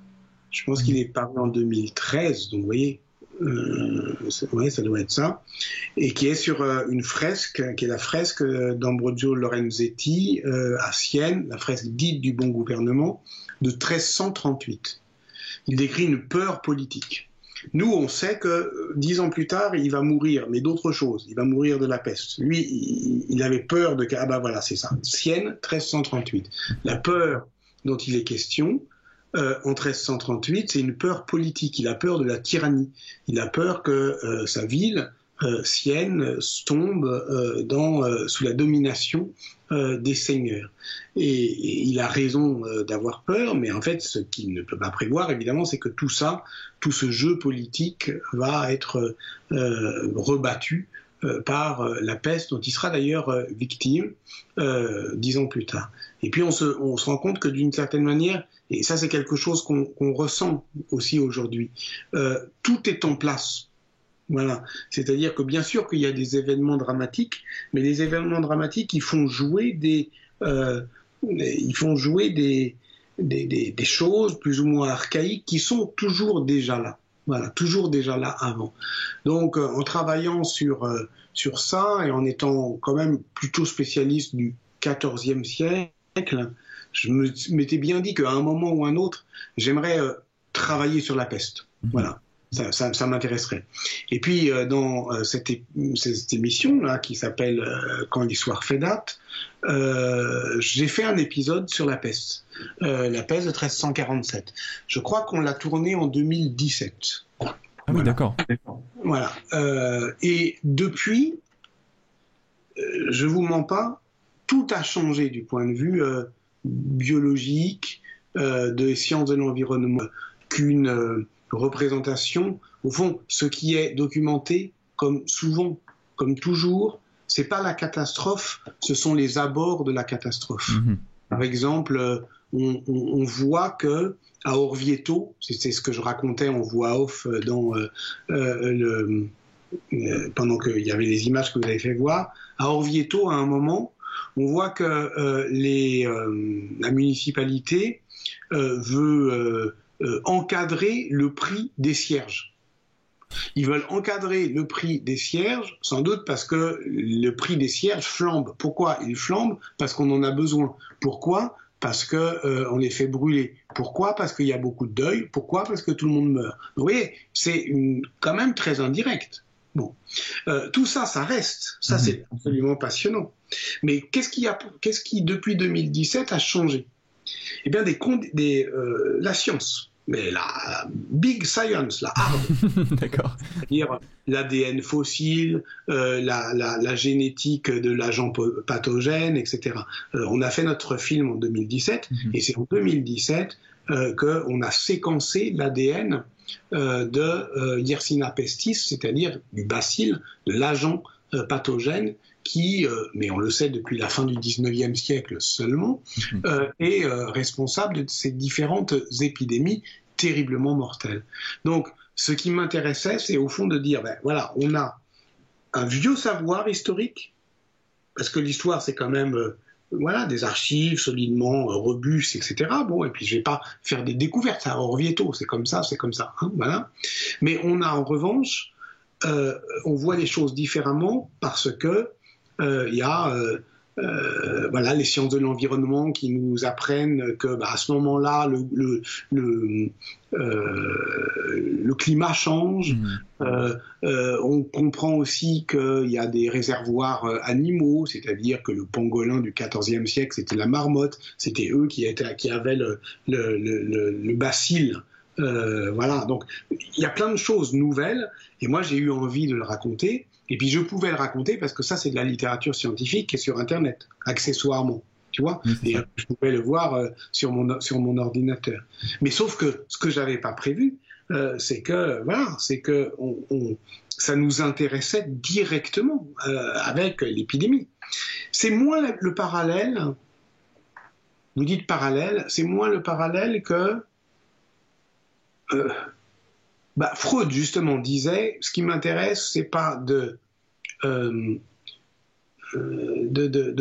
Je pense qu'il est paru en 2013, donc vous voyez, ouais, ça doit être ça, et qui est sur une fresque, qui est la fresque d'Ambrogio Lorenzetti à Sienne, la fresque dite du bon gouvernement, de 1338. Il décrit une peur politique. Nous, on sait que 10 ans plus tard, il va mourir, mais d'autre chose. Il va mourir de la peste. Lui, il avait peur de... Ah ben voilà, c'est ça. Sienne, 1338. La peur dont il est question, en 1338, c'est une peur politique. Il a peur de la tyrannie. Il a peur que sa ville, Sienne, tombe sous la domination des seigneurs. Et il a raison d'avoir peur, mais en fait, ce qu'il ne peut pas prévoir, évidemment, c'est que tout ce jeu politique va être rebattu par la peste, dont il sera d'ailleurs victime 10 ans plus tard. Et puis on se rend compte que d'une certaine manière, et ça c'est quelque chose qu'on ressent aussi aujourd'hui, tout est en place. Voilà. C'est-à-dire que bien sûr qu'il y a des événements dramatiques, mais les événements dramatiques, ils font jouer des choses plus ou moins archaïques qui sont toujours déjà là. Voilà, toujours déjà là avant. Donc, en travaillant sur ça et en étant quand même plutôt spécialiste du XIVe siècle, je m'étais bien dit qu'à un moment ou un autre, j'aimerais travailler sur la peste. Voilà. Ça m'intéresserait. Et puis, dans cette émission-là, qui s'appelle Quand l'histoire fait date, j'ai fait un épisode sur la peste de 1347. Je crois qu'on l'a tourné en 2017. Ah oui, voilà. D'accord. Voilà. Et depuis, je vous mens pas, tout a changé du point de vue biologique, des sciences de l'environnement, qu'une représentation. Au fond, ce qui est documenté, comme souvent, comme toujours, c'est pas la catastrophe, ce sont les abords de la catastrophe. Par exemple, on voit que à Orvieto, c'est ce que je racontais en voix off pendant qu'il y avait les images que vous avez fait voir, à Orvieto, à un moment, on voit que la municipalité veut encadrer le prix des cierges. Ils veulent encadrer le prix des cierges, sans doute parce que le prix des cierges flambe. Pourquoi il flambe? Parce qu'on en a besoin. Pourquoi? Parce qu'on les fait brûler. Pourquoi? Parce qu'il y a beaucoup de deuil. Pourquoi? Parce que tout le monde meurt. Vous voyez, c'est quand même très indirect. Bon, tout ça, ça reste. Ça, c'est absolument passionnant. Mais qu'est-ce qui, depuis 2017, a changé? Eh bien, la science. Mais la big science, la hard. D'accord. C'est-à-dire l'ADN fossile, la génétique de l'agent pathogène, etc. On a fait notre film en 2017, et c'est en 2017 qu'on a séquencé l'ADN de Yersinia pestis, c'est-à-dire du bacille, de l'agent pathogène qui, mais on le sait depuis la fin du 19e siècle seulement, est responsable de ces différentes épidémies terriblement mortelles. Donc, ce qui m'intéressait, c'est au fond de dire, ben voilà, on a un vieux savoir historique, parce que l'histoire, c'est quand même voilà, des archives solidement robustes, etc. Bon, et puis je vais pas faire des découvertes à Orvieto, c'est comme ça, hein, voilà. Mais on a en revanche, on voit les choses différemment parce que il y a voilà, les sciences de l'environnement qui nous apprennent que à ce moment-là, le climat change. On comprend aussi qu'il y a des réservoirs animaux, c'est-à-dire que le pangolin du XIVe siècle, c'était la marmotte, c'était eux qui avaient le bacille. Voilà, donc il y a plein de choses nouvelles, et moi j'ai eu envie de le raconter. Et puis je pouvais le raconter parce que ça, c'est de la littérature scientifique qui est sur Internet, accessoirement, tu vois. Et je pouvais le voir sur mon ordinateur. Mais sauf que ce que j'avais pas prévu, c'est que ça nous intéressait directement avec l'épidémie. C'est moins le parallèle. Vous dites parallèle, c'est moins le parallèle que Freud justement disait, ce qui m'intéresse, c'est pas de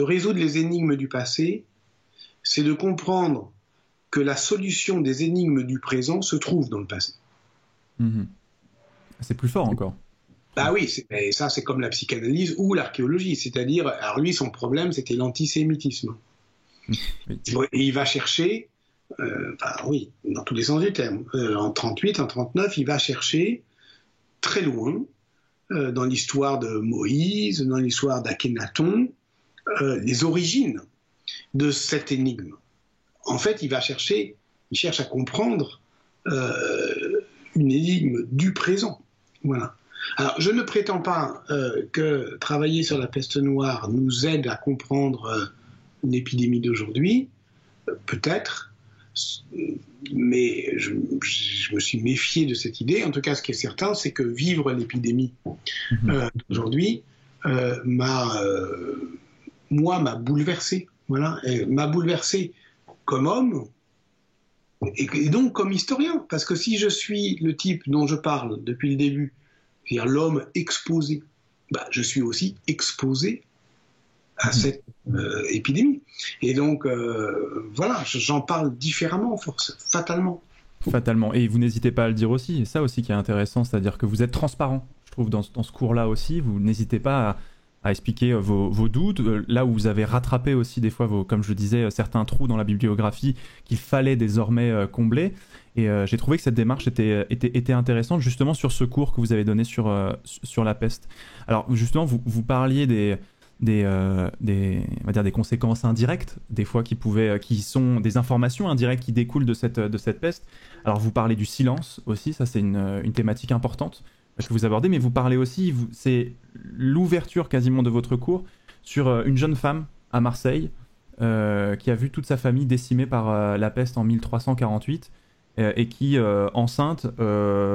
résoudre les énigmes du passé, c'est de comprendre que la solution des énigmes du présent se trouve dans le passé. C'est plus fort encore. Bah oui, ça c'est comme la psychanalyse ou l'archéologie, c'est-à-dire, alors lui son problème c'était l'antisémitisme. Et il va chercher, oui, dans tous les sens du terme, en 38, en 39, il va chercher très loin, dans l'histoire de Moïse, dans l'histoire d'Akhénaton, les origines de cette énigme. En fait, il cherche à comprendre une énigme du présent. Voilà. Alors, je ne prétends pas que travailler sur la peste noire nous aide à comprendre l'épidémie d'aujourd'hui, peut-être, mais je me suis méfié de cette idée. En tout cas, ce qui est certain, c'est que vivre l'épidémie d'aujourd'hui m'a bouleversé. Voilà, m'a bouleversé comme homme et donc comme historien. Parce que si je suis le type dont je parle depuis le début, c'est-à-dire l'homme exposé, je suis aussi exposé à cette épidémie. Et donc, voilà, j'en parle différemment, fatalement. Fatalement. Et vous n'hésitez pas à le dire aussi. Et ça aussi qui est intéressant, c'est-à-dire que vous êtes transparent, je trouve, dans ce cours-là aussi. Vous n'hésitez pas à expliquer vos doutes, là où vous avez rattrapé aussi des fois, comme je disais, certains trous dans la bibliographie qu'il fallait désormais combler. Et j'ai trouvé que cette démarche était intéressante, justement, sur ce cours que vous avez donné sur la peste. Alors, justement, vous parliez on va dire des conséquences indirectes, des fois qui sont des informations indirectes qui découlent de cette peste. Alors vous parlez du silence aussi, ça c'est une thématique importante que vous abordez, mais vous parlez aussi, c'est l'ouverture quasiment de votre cours sur une jeune femme à Marseille qui a vu toute sa famille décimée par la peste en 1348 et qui, enceinte,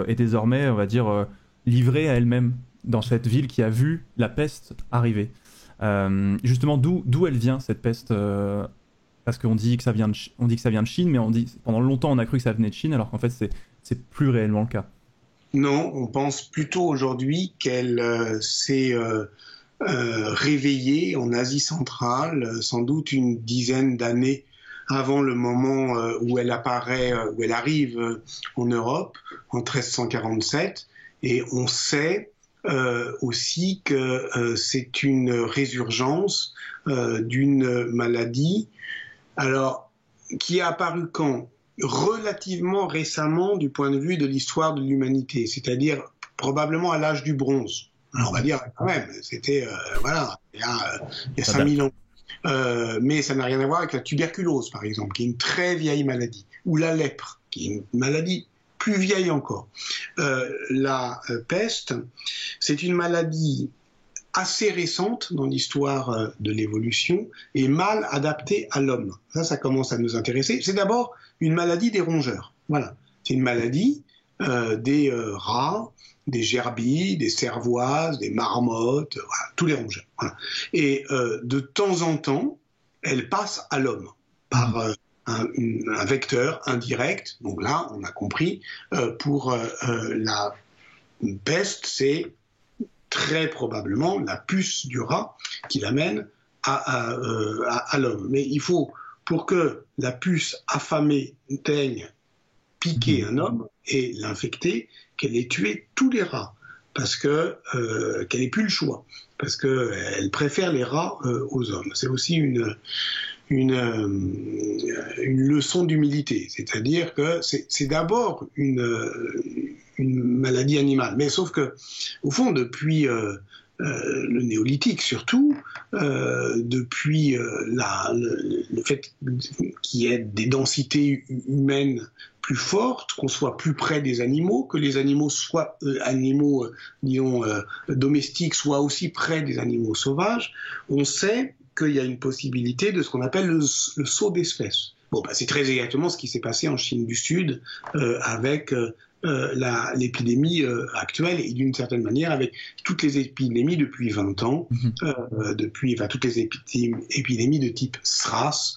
est désormais, on va dire, livrée à elle-même dans cette ville qui a vu la peste arriver. Justement, d'où elle vient cette peste parce qu'on dit que ça vient de Chine, mais pendant longtemps on a cru que ça venait de Chine, alors qu'en fait c'est plus réellement le cas. Non, on pense plutôt aujourd'hui qu'elle s'est réveillée en Asie centrale, sans doute une dizaine d'années avant le moment où elle arrive en Europe en 1347, et on sait aussi que c'est une résurgence d'une maladie, alors qui est apparue quand ? Relativement récemment du point de vue de l'histoire de l'humanité, c'est-à-dire probablement à l'âge du bronze. Alors on va dire quand même, c'était il y a 5000 ans. Mais ça n'a rien à voir avec la tuberculose, par exemple, qui est une très vieille maladie, ou la lèpre, qui est une maladie plus vieille encore. La peste, c'est une maladie assez récente dans l'histoire de l'évolution et mal adaptée à l'homme. Ça commence à nous intéresser. C'est d'abord une maladie des rongeurs. Voilà. C'est une maladie des rats, des gerbilles, des cervoises, des marmottes, voilà, tous les rongeurs. Voilà. Et de temps en temps, elle passe à l'homme par un vecteur indirect. Donc là, on a compris, pour la peste, c'est très probablement la puce du rat qui l'amène à l'homme. Mais il faut, pour que la puce affamée daigne piquer un homme et l'infecter, qu'elle ait tué tous les rats. parce que qu'elle n'ait plus le choix, parce qu'elle préfère les rats aux hommes. C'est aussi une leçon d'humilité, c'est-à-dire que c'est d'abord une maladie animale, mais sauf que au fond depuis le néolithique surtout, depuis le fait qu'il y ait des densités humaines plus fortes, qu'on soit plus près des animaux, que les animaux soient domestiques soient aussi près des animaux sauvages, on sait qu'il y a une possibilité de ce qu'on appelle le saut d'espèces. Bon, c'est très exactement ce qui s'est passé en Chine du Sud avec l'épidémie actuelle et d'une certaine manière avec toutes les épidémies depuis 20 ans, toutes les épidémies de type SRAS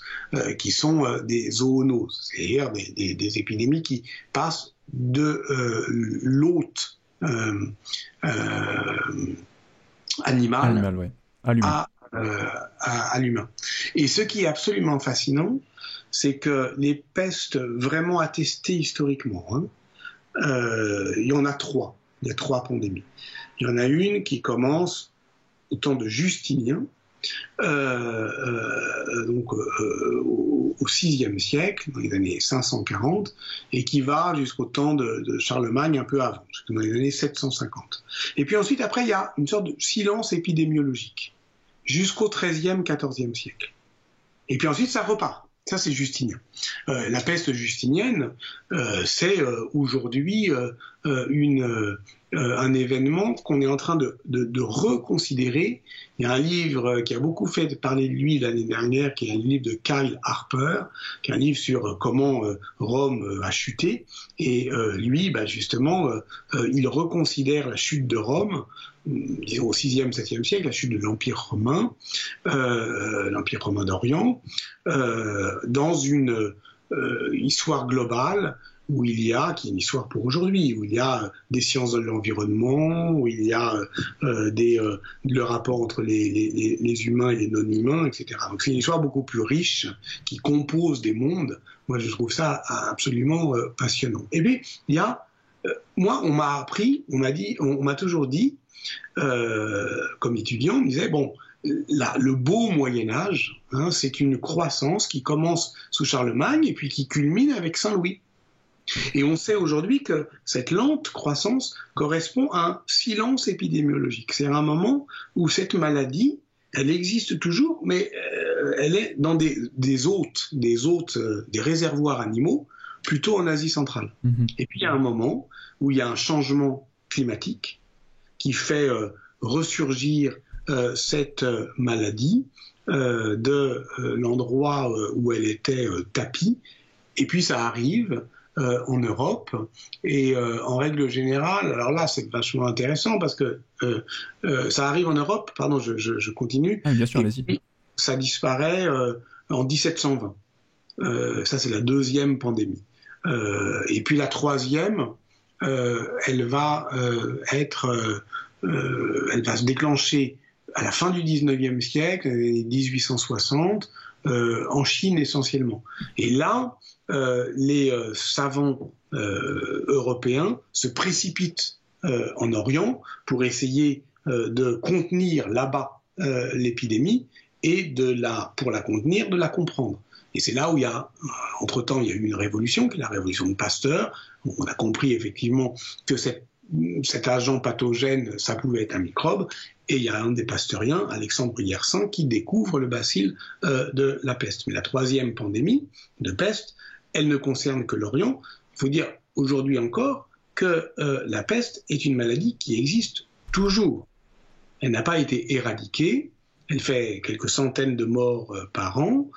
qui sont des zoonoses, c'est-à-dire des épidémies qui passent de l'hôte animal ouais. À l'humain. À l'humain. Et ce qui est absolument fascinant, c'est que les pestes vraiment attestées historiquement, il y en a trois. Il y a trois pandémies. Il y en a une qui commence au temps de Justinien, au VIe siècle, dans les années 540, et qui va jusqu'au temps de Charlemagne un peu avant, dans les années 750. Et puis ensuite, après, il y a une sorte de silence épidémiologique, jusqu'au XIIIe, XIVe siècle. Et puis ensuite, ça repart. Ça, c'est Justinien. La peste justinienne, c'est aujourd'hui un événement qu'on est en train de reconsidérer. Il y a un livre qui a beaucoup fait parler de lui l'année dernière, qui est un livre de Kyle Harper, qui est un livre sur comment Rome a chuté. Et lui, justement, il reconsidère la chute de Rome, disons au 6e, 7e siècle, la chute de l'Empire romain d'Orient, dans une histoire globale où il y a, qui est une histoire pour aujourd'hui, où il y a des sciences de l'environnement, où il y a le rapport entre les humains et les non-humains, etc. Donc c'est une histoire beaucoup plus riche, qui compose des mondes. Moi, je trouve ça absolument passionnant. Et puis, il y a, moi, on m'a toujours dit, comme étudiant, on me disait, bon, le beau Moyen-Âge, c'est une croissance qui commence sous Charlemagne et puis qui culmine avec Saint-Louis. Et on sait aujourd'hui que cette lente croissance correspond à un silence épidémiologique. C'est un moment où cette maladie, elle existe toujours, mais elle est dans des réservoirs animaux, plutôt en Asie centrale. Et puis il y a un moment où il y a un changement climatique qui fait ressurgir cette maladie de l'endroit où elle était tapie, et puis ça arrive en Europe, et en règle générale, alors là c'est vachement intéressant parce que ça arrive en Europe, pardon, je continue, bien sûr, allez-y. Ça disparaît en 1720, ça c'est la deuxième pandémie, et puis la troisième, elle va se déclencher à la fin du 19e siècle, 1860, en Chine essentiellement. Et là, les savants européens se précipitent en Orient pour essayer de contenir là-bas l'épidémie et pour la contenir, de la comprendre. Et c'est là où entre-temps, il y a eu une révolution, qui est la révolution de Pasteur. On a compris effectivement que cet agent pathogène, ça pouvait être un microbe. Et il y a un des pasteuriens, Alexandre Yersin, qui découvre le bacille de la peste. Mais la troisième pandémie de peste, elle ne concerne que l'Orient. Il faut dire aujourd'hui encore que la peste est une maladie qui existe toujours. Elle n'a pas été éradiquée. Elle fait quelques centaines de morts par an,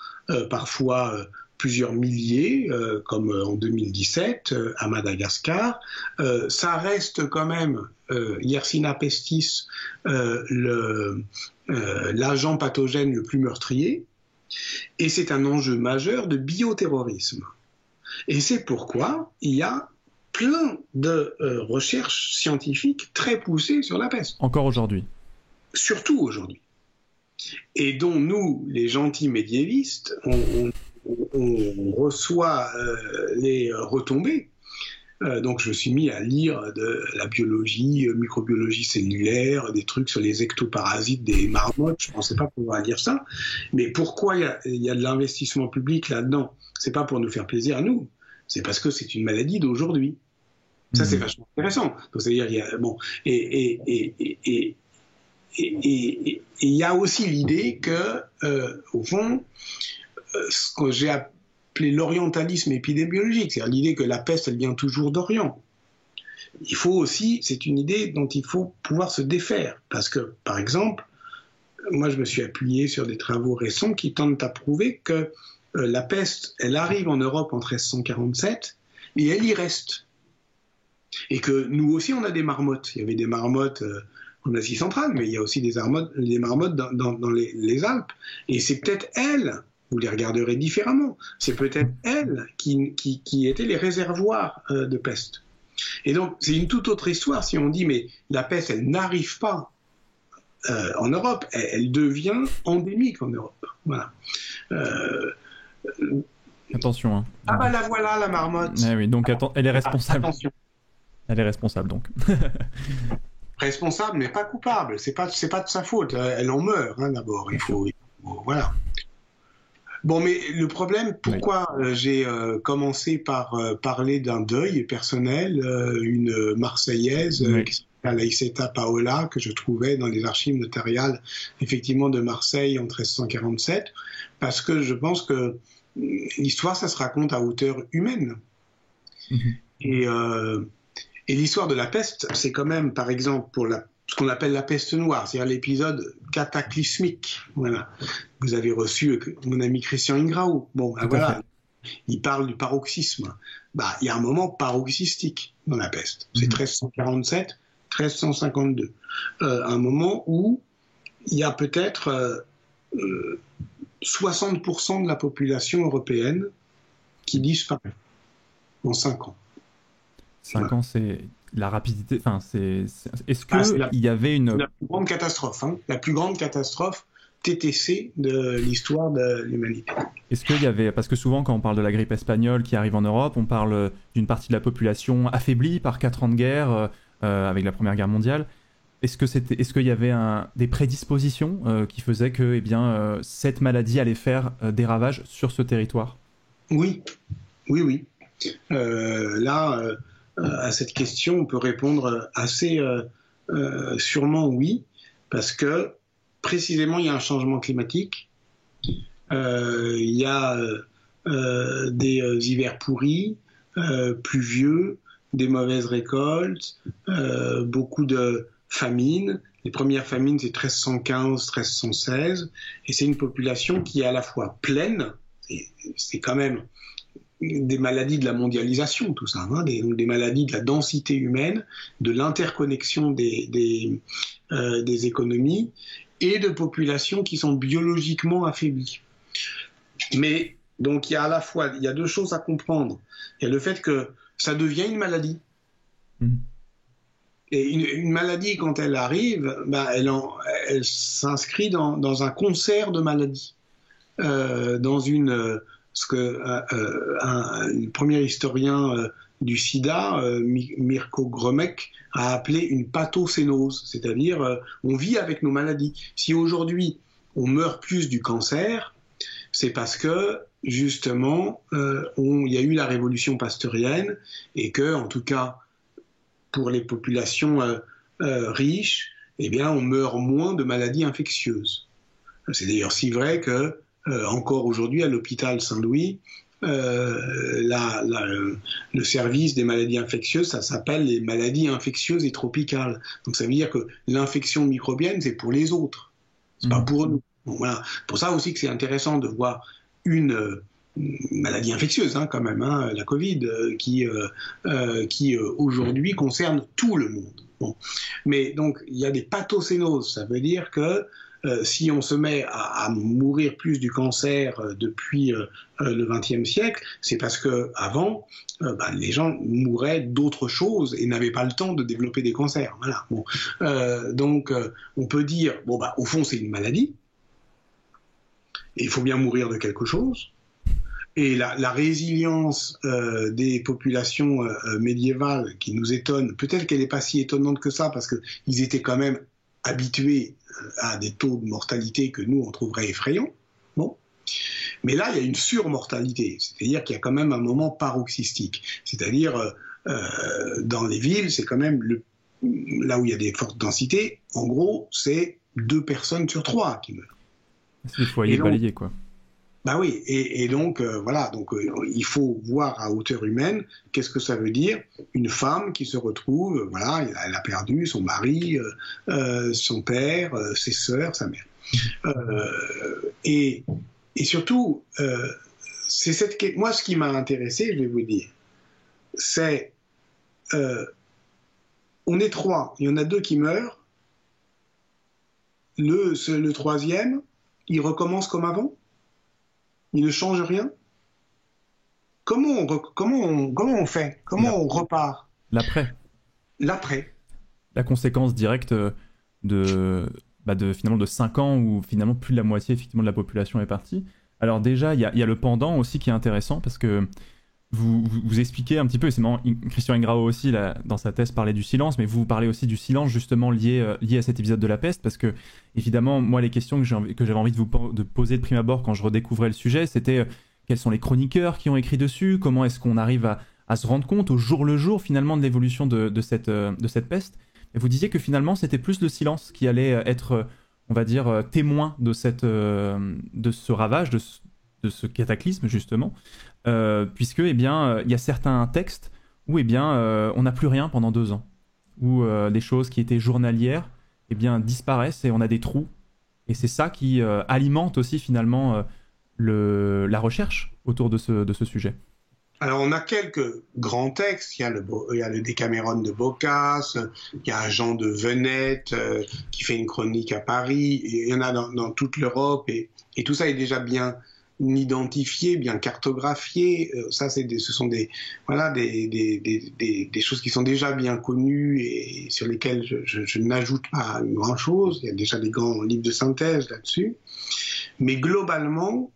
parfois plusieurs milliers, comme en 2017 à Madagascar. Ça reste quand même, Yersinia pestis, l'agent pathogène le plus meurtrier, et c'est un enjeu majeur de bioterrorisme. Et c'est pourquoi il y a plein de recherches scientifiques très poussées sur la peste. Encore aujourd'hui. Surtout aujourd'hui. Et dont nous, les gentils médiévistes, on reçoit les retombées. Donc je me suis mis à lire de la biologie, microbiologie cellulaire, des trucs sur les ectoparasites des marmottes. Je ne pensais pas pouvoir lire ça. Mais pourquoi il y a de l'investissement public là-dedans? C'est pas pour nous faire plaisir à nous. C'est parce que c'est une maladie d'aujourd'hui. Ça, c'est vachement intéressant. Donc, c'est-à-dire, et il y a aussi l'idée que, au fond, ce que j'ai appelé l'orientalisme épidémiologique, c'est-à-dire l'idée que la peste, elle vient toujours d'Orient. Il faut aussi, c'est une idée dont il faut pouvoir se défaire. Parce que, par exemple, moi, je me suis appuyé sur des travaux récents qui tentent à prouver que la peste, elle arrive en Europe en 1347 et elle y reste. Et que nous aussi, on a des marmottes. Il y avait des marmottes en Asie centrale, mais il y a aussi des marmottes dans les Alpes. Et c'est peut-être elles, vous les regarderez différemment, c'est peut-être elles qui étaient les réservoirs de peste. Et donc, c'est une toute autre histoire si on dit, mais la peste, elle n'arrive pas en Europe, elle devient endémique en Europe. Voilà. Attention. Hein. Ah bah la voilà, la marmotte. Eh oui, donc elle est responsable. Attention. Elle est responsable, donc. Responsable, mais pas coupable. C'est pas de sa faute. Elle en meurt, hein, d'abord. Voilà. Bon, mais le problème, pourquoi j'ai commencé par parler d'un deuil personnel, une Marseillaise qui s'appelle Aïsseta Paola, que je trouvais dans les archives notariales, effectivement, de Marseille en 1347, parce que je pense que l'histoire, ça se raconte à hauteur humaine. Et l'histoire de la peste, c'est quand même, par exemple, pour ce qu'on appelle la peste noire, c'est-à-dire l'épisode cataclysmique. Voilà. Vous avez reçu mon ami Christian Ingrao. Bon, ben voilà. Il parle du paroxysme. Bah, il y a un moment paroxystique dans la peste. C'est 1347, 1352. Un moment où il y a peut-être 60% de la population européenne qui disparaît en 5 ans. 5 ans, c'est la rapidité. Enfin, est-ce qu'il y avait une. La plus grande catastrophe, hein, la plus grande catastrophe TTC de l'histoire de l'humanité. Est-ce qu'il y avait. Parce que souvent, quand on parle de la grippe espagnole qui arrive en Europe, on parle d'une partie de la population affaiblie par 4 ans de guerre, avec la Première Guerre mondiale. Est-ce qu'il y avait des prédispositions qui faisaient que cette maladie allait faire des ravages sur ce territoire? Oui. Là. À cette question, on peut répondre assez sûrement oui, parce que précisément il y a un changement climatique, il y a des hivers pourris, pluvieux, des mauvaises récoltes, beaucoup de famines. Les premières famines, c'est 1315, 1316, et c'est une population qui est à la fois pleine, c'est quand même des maladies de la mondialisation, tout ça, hein, des maladies de la densité humaine, de l'interconnexion des économies et de populations qui sont biologiquement affaiblies. Mais donc il y a 2 choses à comprendre. Il y a le fait que ça devient une maladie. Et une maladie, quand elle arrive, elle s'inscrit dans un concert de maladies, dans le premier historien du sida, Mirko Gromek, a appelé une pathocénose, c'est-à-dire on vit avec nos maladies. Si aujourd'hui on meurt plus du cancer, c'est parce que justement il y a eu la révolution pasteurienne et que, en tout cas pour les populations riches, on meurt moins de maladies infectieuses. C'est d'ailleurs si vrai que encore aujourd'hui, à l'hôpital Saint-Louis, le service des maladies infectieuses, ça s'appelle les maladies infectieuses et tropicales. Donc ça veut dire que l'infection microbienne, c'est pour les autres, c'est pas pour nous. Bon, voilà. Pour ça aussi que c'est intéressant de voir une maladie infectieuse, hein, quand même, hein, la Covid, qui aujourd'hui concerne tout le monde. Bon. Mais donc il y a des pathocénoses, ça veut dire que si on se met à mourir plus du cancer depuis le XXe siècle, c'est parce que avant, les gens mouraient d'autres choses et n'avaient pas le temps de développer des cancers. Voilà. Bon. Donc, on peut dire, au fond, c'est une maladie. Et il faut bien mourir de quelque chose. Et la résilience des populations médiévales qui nous étonne, peut-être qu'elle n'est pas si étonnante que ça, parce qu'ils étaient quand même habitués à des taux de mortalité que nous, on trouverait effrayants. Bon. Mais là, il y a une surmortalité, c'est-à-dire qu'il y a quand même un moment paroxystique. C'est-à-dire, dans les villes, c'est quand même là où il y a des fortes densités, en gros, c'est 2 personnes sur 3 qui meurent. C'est des foyers balayés, quoi. Bah oui, et donc voilà, donc il faut voir à hauteur humaine qu'est-ce que ça veut dire une femme qui se retrouve, voilà, elle a perdu son mari, son père, ses sœurs, sa mère, et surtout, c'est moi ce qui m'a intéressé, je vais vous dire, c'est on est 3, il y en a 2 qui meurent, le troisième, il recommence comme avant. Il ne change rien. Comment on fait? Comment on repart? L'après. L'après. La conséquence directe finalement de 5 ans où finalement plus de la moitié effectivement de la population est partie. Alors déjà, il y a le pendant aussi qui est intéressant parce que vous expliquez un petit peu, et c'est marrant, Christian Ingrao aussi là, dans sa thèse parlait du silence, mais vous parlez aussi du silence justement lié à cet épisode de la peste, parce que évidemment moi les questions que j'avais envie de poser de prime abord quand je redécouvrais le sujet, c'était quels sont les chroniqueurs qui ont écrit dessus, comment est-ce qu'on arrive à se rendre compte au jour le jour finalement de l'évolution de cette peste. Et vous disiez que finalement c'était plus le silence qui allait être, on va dire, témoin de ce ravage, de ce cataclysme justement, puisque il y a certains textes où on n'a plus rien pendant 2 ans, où des choses qui étaient journalières disparaissent et on a des trous, et c'est ça qui alimente aussi finalement la recherche autour de ce sujet. Alors, on a quelques grands textes. Il y a le Décameron de Boccace, il y a Jean de Venette qui fait une chronique à Paris. Il y en a dans toute l'Europe, et tout ça est déjà bien identifié, bien cartographié. Ça, ce sont des choses qui sont déjà bien connues et sur lesquelles je n'ajoute pas grand-chose. Il y a déjà des grands livres de synthèse là-dessus. Mais globalement,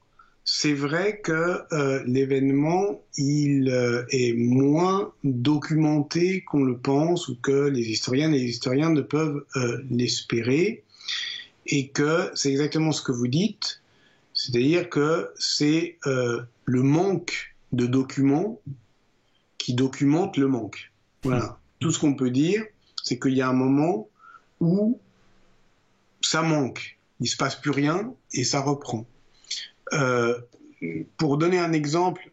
c'est vrai que l'événement, il est moins documenté qu'on le pense, ou que les historiennes et les historiens ne peuvent l'espérer, et que c'est exactement ce que vous dites, c'est-à-dire que c'est le manque de documents qui documente le manque. Voilà. Tout ce qu'on peut dire, c'est qu'il y a un moment où ça manque, il se passe plus rien et ça reprend. Pour donner un exemple,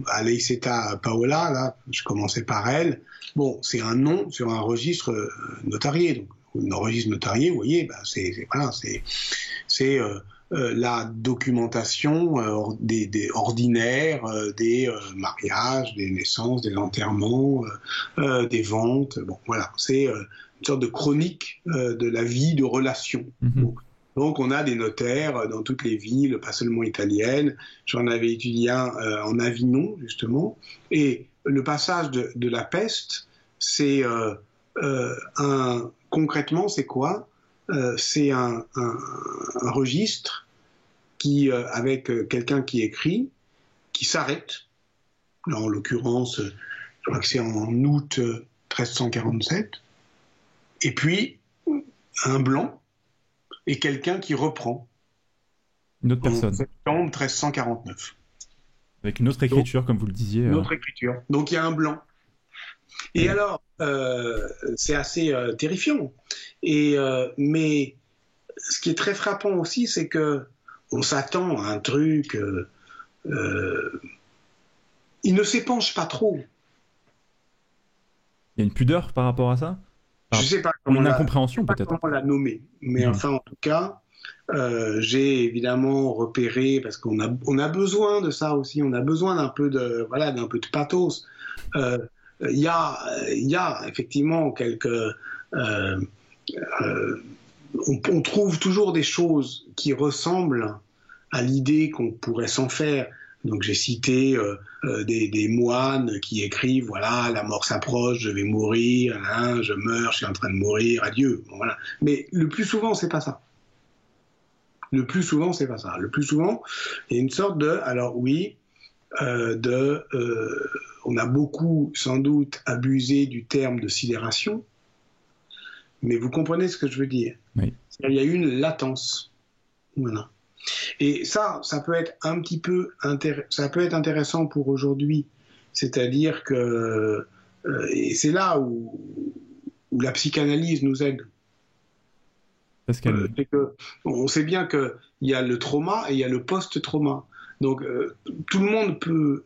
Aleiceta Paola, là, je commençais par elle. Bon, c'est un nom sur un registre notarié. Donc, un registre notarié, vous voyez, c'est la documentation des ordinaires, des mariages, des naissances, des enterrements, des ventes. Bon, voilà, c'est une sorte de chronique de la vie de relation. Mm-hmm. Donc, on a des notaires dans toutes les villes, pas seulement italiennes. J'en avais étudié un en Avignon, justement. Et le passage de la peste, c'est concrètement, c'est quoi? C'est un registre qui, avec quelqu'un qui écrit, qui s'arrête. Là, en l'occurrence, je crois que c'est en août 1347. Et puis, un blanc. Et quelqu'un qui reprend. Une autre personne. En septembre 1349. Avec une autre écriture, comme vous le disiez. Une autre écriture. Donc il y a un blanc. Et alors, c'est assez terrifiant. Mais ce qui est très frappant aussi, c'est que on s'attend à un truc. Il ne s'épanche pas trop. Il y a une pudeur par rapport à ça? Je sais pas comment une incompréhension peut-être. Comment on l'a nommé, mais enfin en tout cas, j'ai évidemment repéré, parce qu'on a besoin de ça aussi, on a besoin d'un peu de pathos. Il y a effectivement quelques, on trouve toujours des choses qui ressemblent à l'idée qu'on pourrait s'en faire. Donc j'ai cité des moines qui écrivent, voilà, la mort s'approche, je vais mourir, hein, je meurs, je suis en train de mourir, adieu. Bon, voilà. Mais le plus souvent, c'est pas ça. Le plus souvent, c'est pas ça. Le plus souvent, il y a une sorte de, alors oui, on a beaucoup sans doute abusé du terme de sidération, mais vous comprenez ce que je veux dire. Oui. Il y a une latence. Voilà. Et ça peut être un petit peu ça peut être intéressant pour aujourd'hui. C'est-à-dire que et c'est là où la psychanalyse nous aide. Parce qu'elle... C'est que on sait bien qu'il y a le trauma et il y a le post-trauma. Donc tout le monde peut.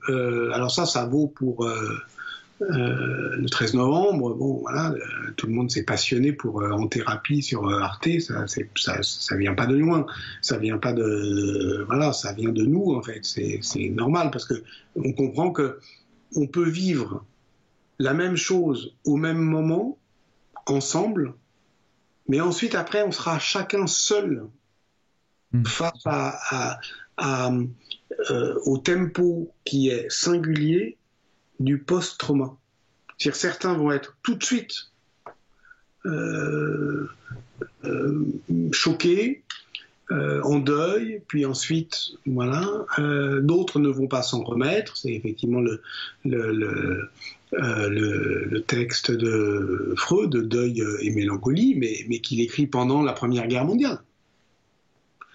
Alors ça vaut pour le 13 novembre. Bon, voilà, tout le monde s'est passionné pour en thérapie sur Arte. Ça vient pas de loin. Ça vient pas de. Voilà, ça vient de nous en fait. C'est normal parce que on comprend que on peut vivre la même chose au même moment ensemble, mais ensuite après on sera chacun seul face au tempo qui est singulier du post-trauma. C'est-à-dire certains vont être tout de suite choqués, en deuil, puis ensuite, voilà. D'autres ne vont pas s'en remettre. C'est effectivement le texte de Freud, de Deuil et mélancolie, mais qu'il écrit pendant la Première Guerre mondiale.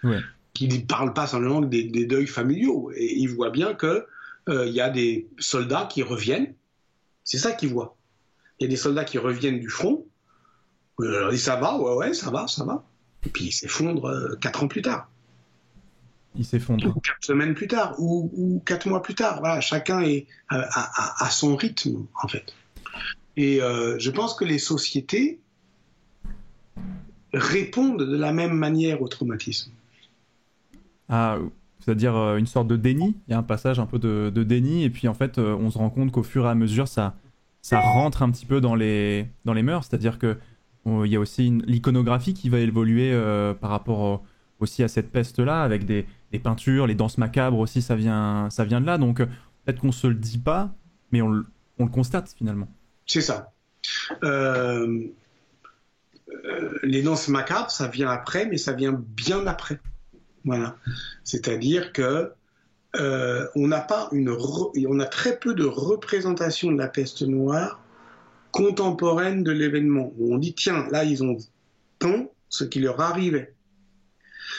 Ouais. Qui ne parle pas simplement des deuils familiaux. Et il voit bien qu'il y a des soldats qui reviennent. C'est ça qu'il voit. Il y a des soldats qui reviennent du front. Alors, il dit, ça va, ouais, ça va. Et puis il s'effondre 4 ans plus tard. Il s'effondre. Ou 4 semaines plus tard, ou 4 mois plus tard. Voilà, chacun est à son rythme, en fait. Et je pense que les sociétés répondent de la même manière au traumatisme. Ah, c'est-à-dire une sorte de déni. Il y a un passage un peu de déni, et puis en fait, on se rend compte qu'au fur et à mesure, ça rentre un petit peu dans les mœurs. C'est-à-dire que il y a aussi l'iconographie qui va évoluer par rapport aussi à cette peste-là, avec des peintures, les danses macabres aussi, ça vient de là. Donc peut-être qu'on se le dit pas, mais on le constate finalement. C'est ça. Les danses macabres, ça vient après, mais ça vient bien après. Voilà. C'est-à-dire que on a très peu de représentation de la peste noire contemporaine de l'événement, où on dit tiens, là ils ont peint ce qui leur arrivait.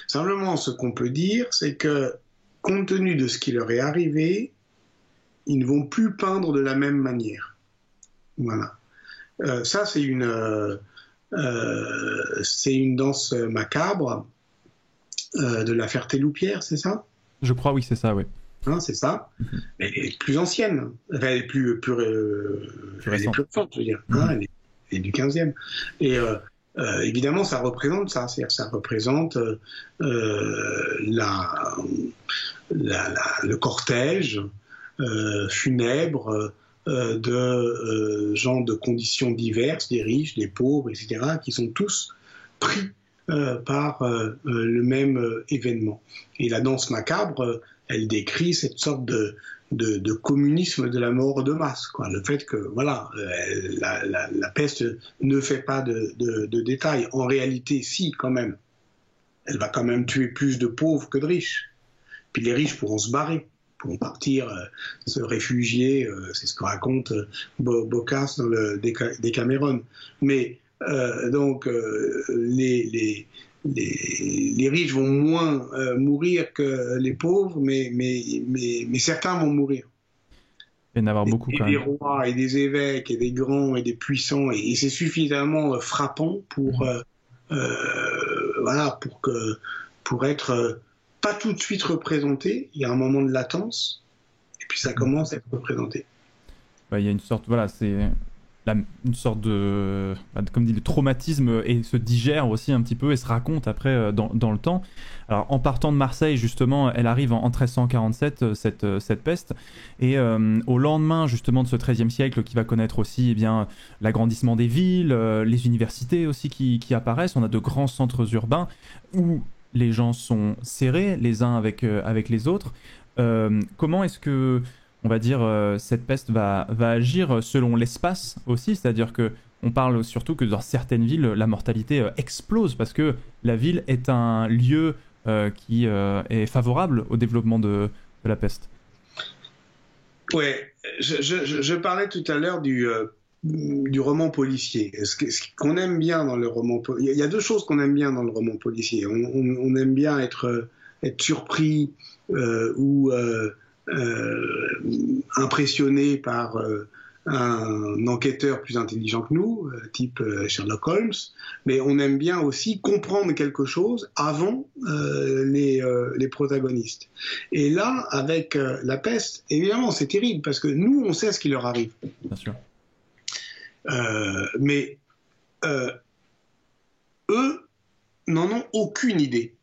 Simplement, ce qu'on peut dire, c'est que compte tenu de ce qui leur est arrivé, ils ne vont plus peindre de la même manière. Voilà. Ça, c'est une danse macabre de la Ferté-Loupière, c'est ça ? Je crois, oui, c'est ça, oui. Hein, c'est ça. Mais elle est plus ancienne. Enfin, elle est plus récente, je veux dire. Hein, elle est du 15e. Et évidemment, ça représente ça. C'est-à-dire que ça représente le cortège funèbre de gens de conditions diverses, des riches, des pauvres, etc., qui sont tous pris par le même événement. Et la danse macabre, elle décrit cette sorte de communisme de la mort de masse, quoi. Le fait que voilà, la peste ne fait pas de détails. En réalité, si, quand même. Elle va quand même tuer plus de pauvres que de riches. Puis les riches pourront se barrer, pourront partir, se réfugier. C'est ce que raconte Boccace dans le Décameron. Mais donc les riches vont moins mourir que les pauvres, mais certains vont mourir. Il y en a avoir beaucoup quand même. Des rois et des évêques et des grands et des puissants, et c'est suffisamment frappant pour voilà, pour être pas tout de suite représenté. Il y a un moment de latence, et puis ça commence à être représenté. Il y a une sorte, voilà, c'est une sorte de, comme dit, le traumatisme et se digère aussi un petit peu et se raconte après dans le temps. Alors en partant de Marseille, justement, elle arrive en 1347, cette peste, et au lendemain justement de ce XIIIe siècle qui va connaître aussi l'agrandissement des villes, les universités aussi qui apparaissent. On a de grands centres urbains où les gens sont serrés les uns avec les autres. Comment est-ce que, on va dire, cette peste va agir selon l'espace aussi, c'est-à-dire que on parle surtout que dans certaines villes, la mortalité explose parce que la ville est un lieu qui est favorable au développement de la peste. Ouais, je parlais tout à l'heure du roman policier. Ce qu'on aime bien dans le roman policier, il y a deux choses qu'on aime bien dans le roman policier. On aime bien être surpris ou impressionné par un enquêteur plus intelligent que nous, type Sherlock Holmes, mais on aime bien aussi comprendre quelque chose avant les protagonistes. Et là, avec la peste, évidemment, c'est terrible, parce que nous, on sait ce qui leur arrive. Bien sûr. Mais eux n'en ont aucune idée.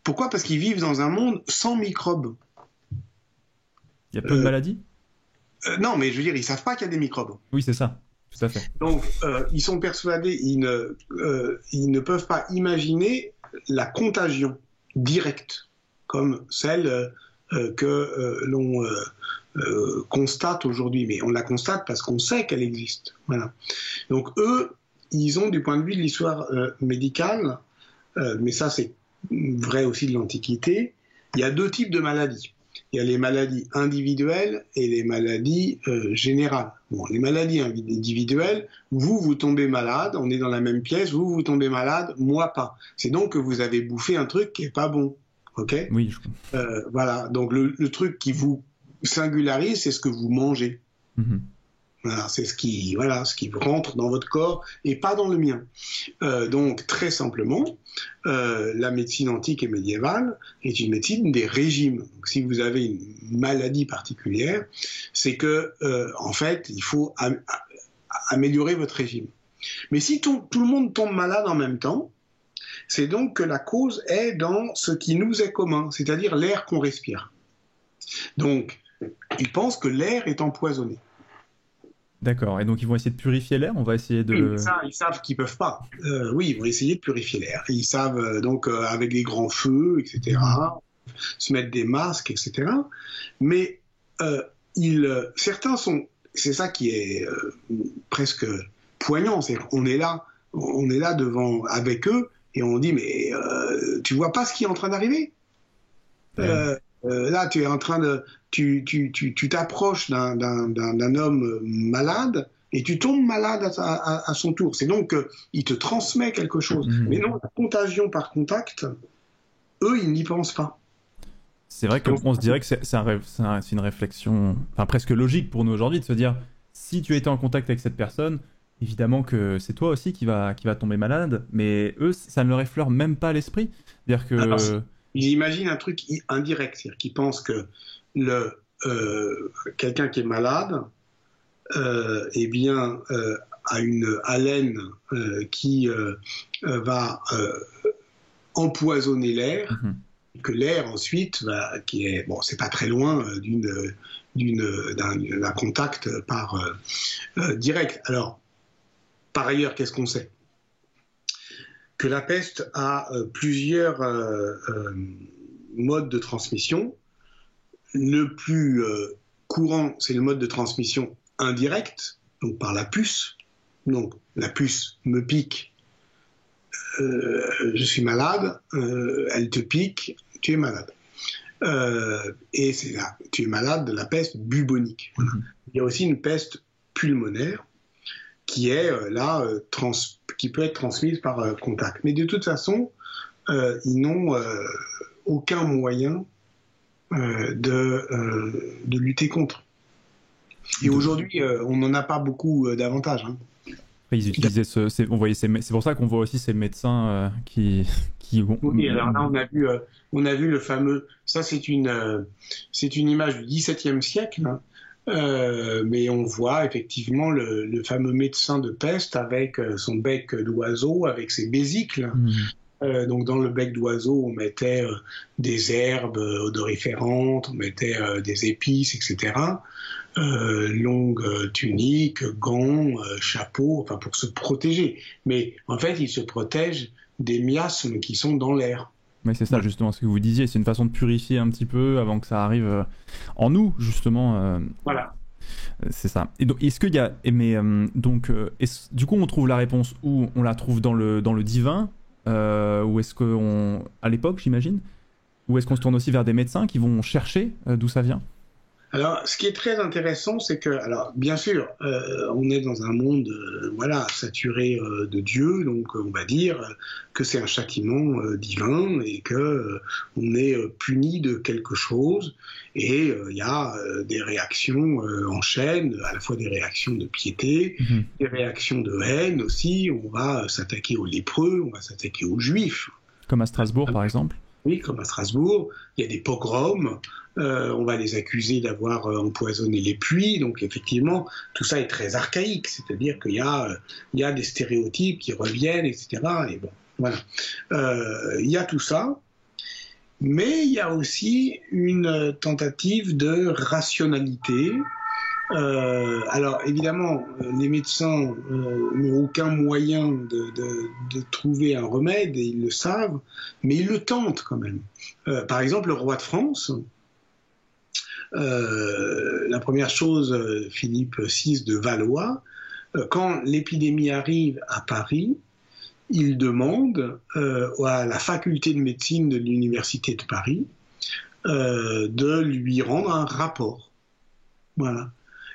Pourquoi ? Parce qu'ils vivent dans un monde sans microbes. Il y a peu de maladies ? Non, mais je veux dire, ils savent pas qu'il y a des microbes. Oui, c'est ça, tout à fait. Donc, ils sont persuadés, ils ne peuvent pas imaginer la contagion directe, comme celle que l'on constate aujourd'hui. Mais on la constate parce qu'on sait qu'elle existe. Voilà. Donc, eux, ils ont, du point de vue de l'histoire médicale, mais ça, c'est vrai aussi de l'Antiquité, il y a deux types de maladies. Il y a les maladies individuelles et les maladies générales. Bon, les maladies individuelles, vous tombez malade, on est dans la même pièce, vous tombez malade, moi pas. C'est donc que vous avez bouffé un truc qui est pas bon, ok ? Oui, je comprends. Voilà, donc le truc qui vous singularise, c'est ce que vous mangez. Mm-hmm. Voilà, c'est ce qui rentre dans votre corps et pas dans le mien. Donc, très simplement, la médecine antique et médiévale est une médecine des régimes. Donc, si vous avez une maladie particulière, c'est que, en fait, il faut améliorer votre régime. Mais si tout le monde tombe malade en même temps, c'est donc que la cause est dans ce qui nous est commun, c'est-à-dire l'air qu'on respire. Donc, ils pensent que l'air est empoisonné. D'accord, et donc ils vont essayer de purifier l'air, on va essayer de... Ça, ils savent qu'ils peuvent pas. Oui, ils vont essayer de purifier l'air. Ils savent donc avec des grands feux, etc., se mettre des masques, etc. Mais certains sont... C'est ça qui est presque poignant. C'est-à-dire on est là devant avec eux et on dit mais tu vois pas ce qui est en train d'arriver. Là, tu es en train de... Tu t'approches d'un homme malade et tu tombes malade à son tour. C'est donc qu'il te transmet quelque chose. Mmh. Mais non, la contagion par contact, eux, ils n'y pensent pas. C'est vrai qu'on se dirait que c'est une réflexion presque logique pour nous aujourd'hui de se dire si tu as été en contact avec cette personne, évidemment que c'est toi aussi qui va tomber malade, mais eux, ça ne leur effleure même pas l'esprit. C'est-à-dire que... Alors, ils imaginent un truc indirect, c'est-à-dire qu'ils pensent que quelqu'un qui est malade eh bien, a une haleine qui va empoisonner l'air, que l'air ensuite, qui est, bon, c'est pas très loin d'un contact par direct. Alors, par ailleurs, qu'est-ce qu'on sait ? Que la peste a plusieurs modes de transmission. Le plus courant, c'est le mode de transmission indirect, donc par la puce. Donc la puce me pique, je suis malade, elle te pique, tu es malade. Et c'est là, tu es malade de la peste bubonique. Voilà. Il y a aussi une peste pulmonaire qui est qui peut être transmise par contact. Mais de toute façon, ils n'ont aucun moyen de lutter contre. Et aujourd'hui, on n'en a pas beaucoup d'avantages. Hein. Ils utilisaient c'est pour ça qu'on voit aussi ces médecins qui vont... Oui, alors là, on a vu le fameux... Ça, c'est une image du XVIIe siècle, hein. Mais on voit effectivement le fameux médecin de peste avec son bec d'oiseau, avec ses vésicles. Donc dans le bec d'oiseau, on mettait des herbes odoriférantes, on mettait des épices, etc. Longue tunique, gants, chapeau, enfin pour se protéger. Mais en fait, il se protège des miasmes qui sont dans l'air. Mais c'est ça justement ce que vous disiez, c'est une façon de purifier un petit peu avant que ça arrive en nous justement. Voilà. C'est ça. Et donc, est-ce qu'il y a, du coup, on trouve la réponse où on la trouve dans le divin, ou est-ce qu'on, à l'époque, j'imagine, ou est-ce qu'on se tourne aussi vers des médecins qui vont chercher d'où ça vient? Alors, ce qui est très intéressant, c'est que, alors, bien sûr, on est dans un monde, voilà, saturé de Dieu, donc on va dire que c'est un châtiment divin et que on est puni de quelque chose. Et il y a des réactions en chaîne, à la fois des réactions de piété, des réactions de haine aussi. On va s'attaquer aux lépreux, on va s'attaquer aux juifs. Comme à Strasbourg, par exemple. Oui, comme à Strasbourg, il y a des pogroms, on va les accuser d'avoir empoisonné les puits, donc effectivement, tout ça est très archaïque, c'est-à-dire qu'il y a des stéréotypes qui reviennent, etc. Et bon, voilà. Il y a tout ça, mais il y a aussi une tentative de rationalité. Alors évidemment, les médecins n'ont aucun moyen de trouver un remède, et ils le savent, mais ils le tentent quand même. Par exemple, le roi de France, la première chose, Philippe VI de Valois, quand l'épidémie arrive à Paris, il demande à la faculté de médecine de l'université de Paris de lui rendre un rapport. Voilà.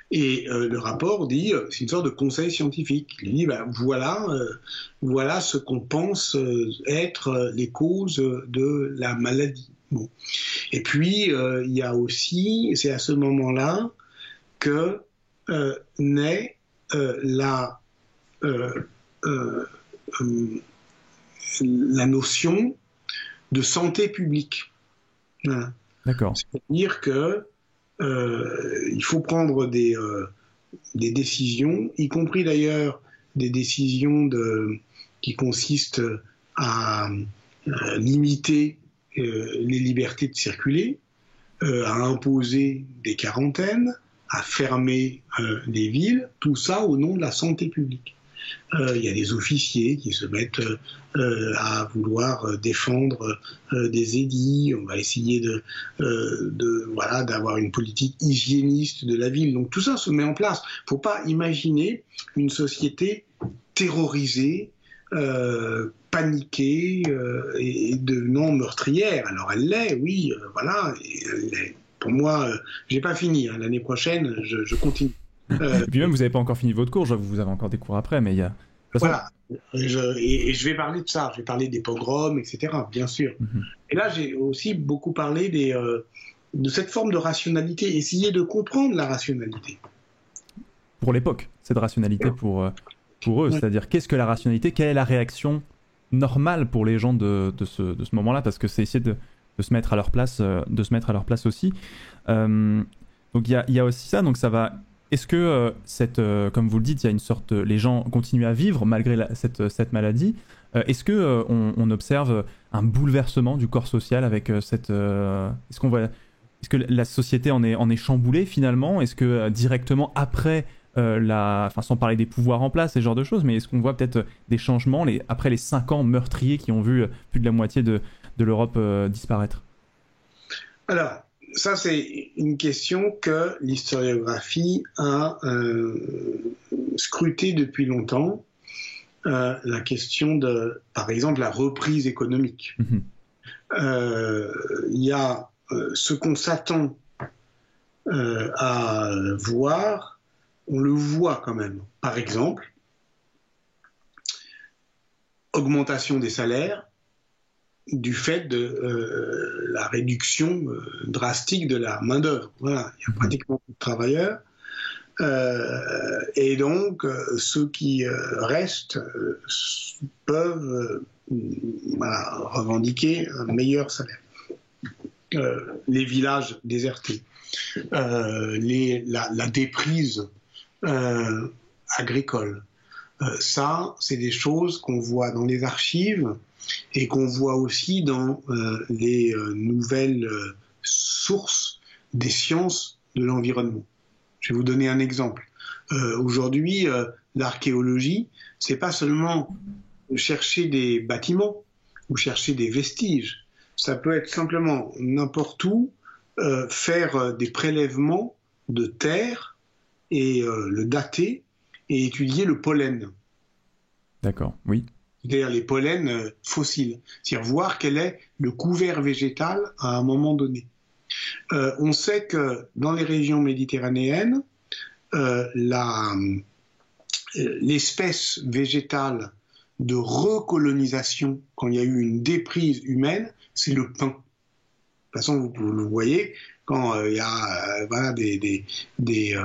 Et le rapport dit, c'est une sorte de conseil scientifique. Il dit, ben, voilà ce qu'on pense être les causes de la maladie. Bon. Et puis, il y a aussi, c'est à ce moment-là que naît la notion de santé publique. Voilà. D'accord. C'est-à-dire que il faut prendre des décisions, y compris d'ailleurs des décisions qui consistent à limiter les libertés de circuler, à imposer des quarantaines, à fermer les villes, tout ça au nom de la santé publique. Il y a des officiers qui se mettent à vouloir défendre des édits. On va essayer d'avoir une politique hygiéniste de la ville. Donc tout ça se met en place. Il ne faut pas imaginer une société terrorisée, paniquée et devenant meurtrière. Alors elle l'est, oui, voilà. Pour moi, j'ai pas fini. Hein. L'année prochaine, je continue. Et puis même, vous n'avez pas encore fini votre cours, vous avez encore des cours après, mais il y a... Voilà, et je vais parler de ça, je vais parler des pogroms, etc., bien sûr. Et là, j'ai aussi beaucoup parlé de cette forme de rationalité, essayer de comprendre la rationalité. Pour l'époque, cette rationalité pour eux, c'est-à-dire qu'est-ce que la rationalité, quelle est la réaction normale pour les gens de ce moment-là, parce que c'est essayer de se mettre à leur place, aussi. Donc il y a aussi ça, donc ça va... Est-ce que, comme vous le dites, il y a une sorte... les gens continuent à vivre malgré cette maladie. Est-ce qu'on observe un bouleversement du corps social avec cette... Est-ce que la société en est chamboulée finalement? Est-ce que directement après, sans parler des pouvoirs en place, ce genre de choses, mais est-ce qu'on voit peut-être des changements après les 5 ans meurtriers qui ont vu plus de la moitié de l'Europe disparaître? Alors... ça, c'est une question que l'historiographie a scrutée depuis longtemps. La question de, par exemple, la reprise économique. Il y a ce qu'on s'attend à voir, on le voit quand même. Par exemple, augmentation des salaires, du fait de la réduction drastique de la main-d'œuvre. Voilà, il y a pratiquement plus de travailleurs. Et donc, ceux qui restent peuvent revendiquer un meilleur salaire. Les villages désertés, la déprise agricole. Ça, c'est des choses qu'on voit dans les archives et qu'on voit aussi dans les nouvelles sources des sciences de l'environnement. Je vais vous donner un exemple. Aujourd'hui, l'archéologie, c'est pas seulement chercher des bâtiments ou chercher des vestiges. Ça peut être simplement n'importe où faire des prélèvements de terre et le dater et étudier le pollen. D'accord, oui. c'est-à-dire les pollens fossiles, c'est-à-dire voir quel est le couvert végétal à un moment donné. On sait que dans les régions méditerranéennes, l'espèce végétale de recolonisation, quand il y a eu une déprise humaine, c'est le pin. De toute façon, vous le voyez, quand il y a des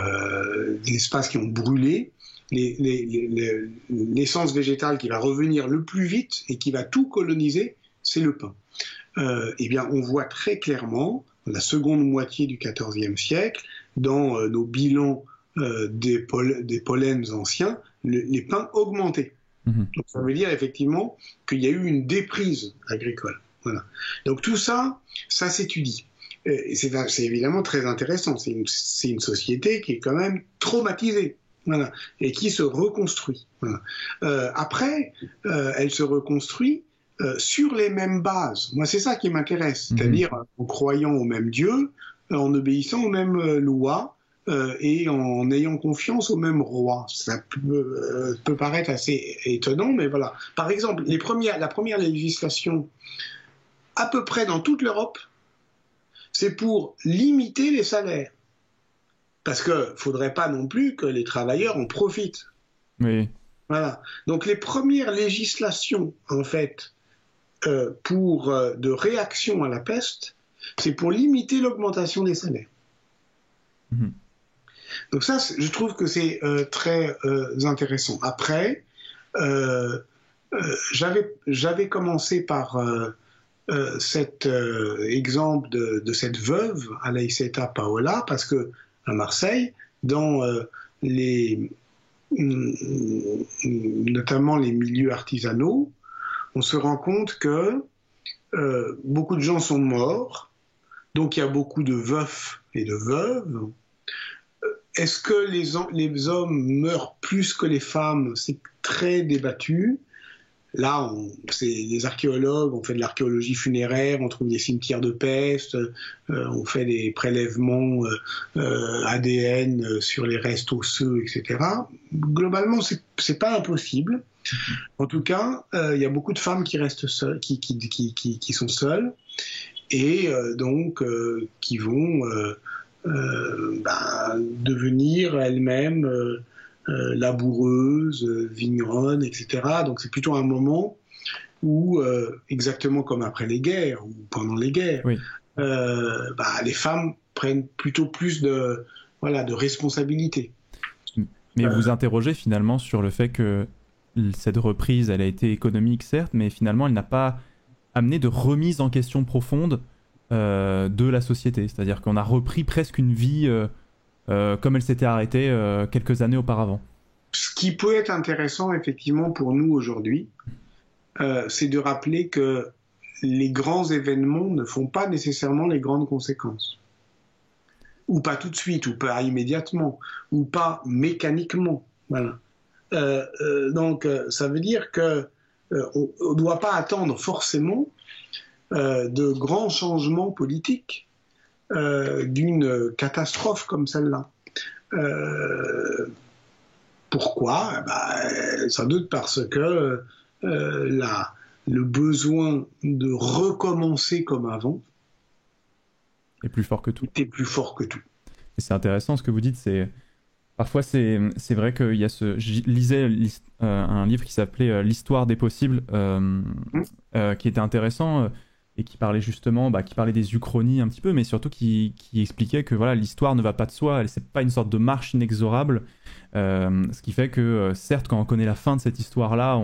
espaces qui ont brûlé, l'essence végétale qui va revenir le plus vite et qui va tout coloniser, c'est le pin. Eh bien, on voit très clairement, dans la seconde moitié du XIVe siècle, dans nos bilans des pollens anciens, les pins augmentaient. Donc, ça veut dire effectivement qu'il y a eu une déprise agricole. Voilà. Donc tout ça, ça s'étudie. C'est évidemment très intéressant. C'est une société qui est quand même traumatisée, voilà, et qui se reconstruit. Voilà. Après, elle se reconstruit sur les mêmes bases. Moi, c'est ça qui m'intéresse, c'est-à-dire en croyant au même Dieu, en obéissant aux mêmes lois, et en ayant confiance au même roi. Ça peut paraître assez étonnant, mais voilà. Par exemple, la première législation, à peu près dans toute l'Europe, c'est pour limiter les salaires. Parce qu'il ne faudrait pas non plus que les travailleurs en profitent. Oui. Voilà. Donc les premières législations, en fait, de réaction à la peste, c'est pour limiter l'augmentation des salaires. Donc ça, je trouve que c'est très intéressant. Après, j'avais commencé par cet exemple de cette veuve, Aleiceta Paola, parce que à Marseille, dans notamment les milieux artisanaux, on se rend compte que beaucoup de gens sont morts, donc il y a beaucoup de veufs et de veuves. Est-ce que les hommes meurent plus que les femmes? C'est très débattu. Là, les archéologues, on fait de l'archéologie funéraire, on trouve des cimetières de peste, on fait des prélèvements ADN sur les restes osseux, etc. Globalement, c'est pas impossible. En tout cas, il y a beaucoup de femmes qui restent seules, qui sont seules, et donc qui vont devenir elles-mêmes laboureuses, vigneronnes, etc. Donc c'est plutôt un moment où, exactement comme après les guerres ou pendant les guerres, oui. Les femmes prennent plutôt plus de responsabilités. Mais vous interrogez finalement sur le fait que cette reprise, elle a été économique certes, mais finalement elle n'a pas amené de remise en question profonde de la société. C'est-à-dire qu'on a repris presque une vie comme elle s'était arrêtée quelques années auparavant. Ce qui peut être intéressant effectivement pour nous aujourd'hui, c'est de rappeler que les grands événements ne font pas nécessairement les grandes conséquences. Ou pas tout de suite, ou pas immédiatement, ou pas mécaniquement. Voilà. Donc ça veut dire qu'on ne doit pas attendre forcément de grands changements politiques d'une catastrophe comme celle-là. Pourquoi ? Sans doute parce que le besoin de recommencer comme avant est plus fort que tout. Était plus fort que tout. Et c'est intéressant ce que vous dites. Parfois, c'est vrai qu'il y a je lisais un livre qui s'appelait L'histoire des possibles, qui était intéressant et qui parlait justement, qui parlait des uchronies un petit peu, mais surtout qui expliquait que voilà, l'histoire ne va pas de soi, c'est pas une sorte de marche inexorable, ce qui fait que certes, quand on connaît la fin de cette histoire-là,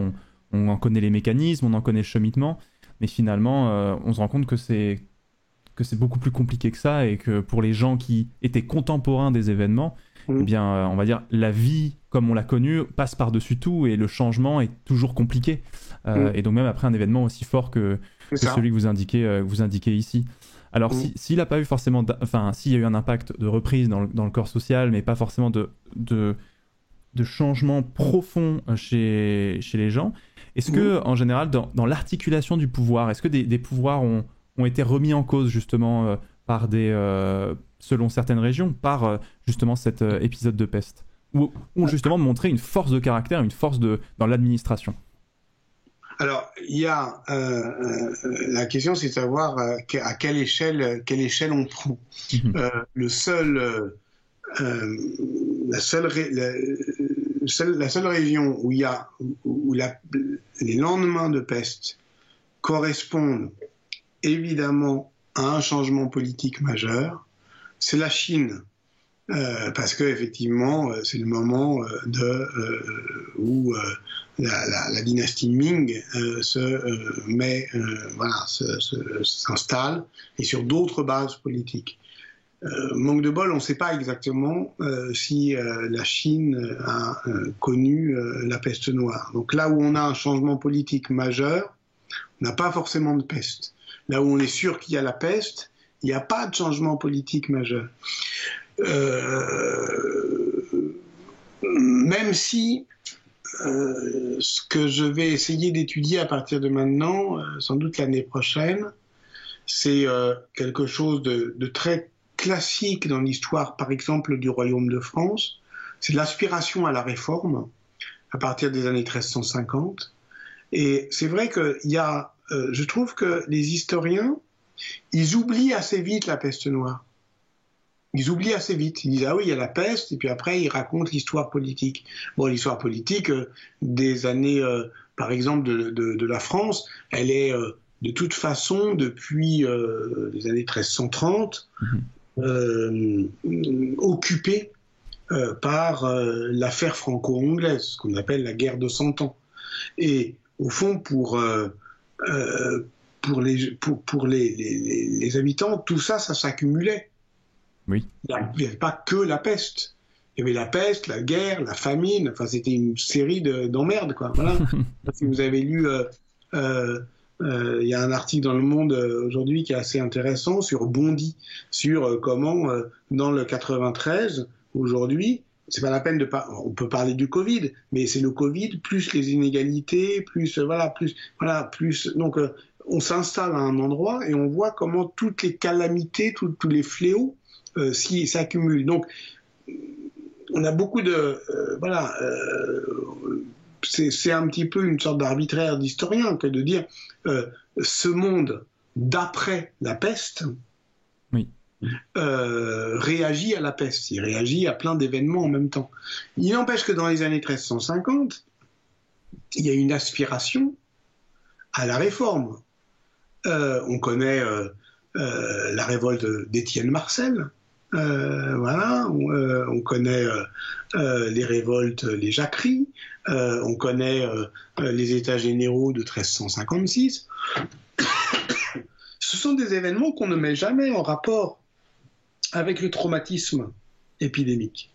on en connaît les mécanismes, on en connaît le cheminement, mais finalement, on se rend compte que c'est beaucoup plus compliqué que ça et que pour les gens qui étaient contemporains des événements, eh bien, on va dire, la vie comme on l'a connue passe par-dessus tout et le changement est toujours compliqué. Et donc même après un événement aussi fort que celui que vous indiquez ici. Alors s'il n'a pas eu forcément, s'il y a eu un impact de reprise dans le corps social, mais pas forcément de changement profond chez les gens, est-ce que en général dans l'articulation du pouvoir, est-ce que des pouvoirs ont été remis en cause justement par selon certaines régions, par justement cet épisode de peste, ou ont justement montré une force de caractère, une force dans l'administration? Alors, il y a la question, c'est de savoir à quelle échelle on prend. Le seul, la seule, la seule région où il y a où les lendemains de peste correspondent évidemment à un changement politique majeur, c'est la Chine. Parce que effectivement, c'est le moment où la dynastie Ming s'installe et sur d'autres bases politiques. Manque de bol, on ne sait pas exactement si la Chine a connu la peste noire. Donc là où on a un changement politique majeur, on n'a pas forcément de peste. Là où on est sûr qu'il y a la peste, il n'y a pas de changement politique majeur. Même si ce que je vais essayer d'étudier à partir de maintenant, sans doute l'année prochaine, c'est quelque chose de très classique dans l'histoire, par exemple, du Royaume de France, c'est l'aspiration à la réforme à partir des années 1350. Et c'est vrai qu'il y a, je trouve que les historiens, ils oublient assez vite la peste noire. Ils oublient assez vite. Ils disent, ah oui, il y a la peste, et puis après, ils racontent l'histoire politique. Bon, l'histoire politique des années, par exemple, de la France, elle est de toute façon, depuis les années 1330, occupée par l'affaire franco-anglaise, ce qu'on appelle la guerre de 100 ans. Et au fond, pour les habitants, tout ça, ça s'accumulait. Oui. Il n'y avait pas que la peste. Il y avait la peste, la guerre, la famine. Enfin, c'était une série d'emmerdes, quoi. Voilà. Si vous avez lu, il y a un article dans Le Monde aujourd'hui qui est assez intéressant sur Bondy, sur comment, dans le 93, aujourd'hui, c'est pas la peine de on peut parler du Covid, mais c'est le Covid plus les inégalités, plus donc on s'installe à un endroit et on voit comment toutes les calamités, tous les fléaux s'accumulent. Donc on a beaucoup de c'est un petit peu une sorte d'arbitraire d'historien que de dire ce monde d'après la peste. Oui. Réagit à la peste, il réagit à plein d'événements en même temps. Il n'empêche que dans les années 1350, il y a une aspiration à la réforme. On connaît la révolte d'Étienne Marcel, on connaît les révoltes, les jacqueries, on connaît les états généraux de 1356. Ce sont des événements qu'on ne met jamais en rapport avec le traumatisme épidémique.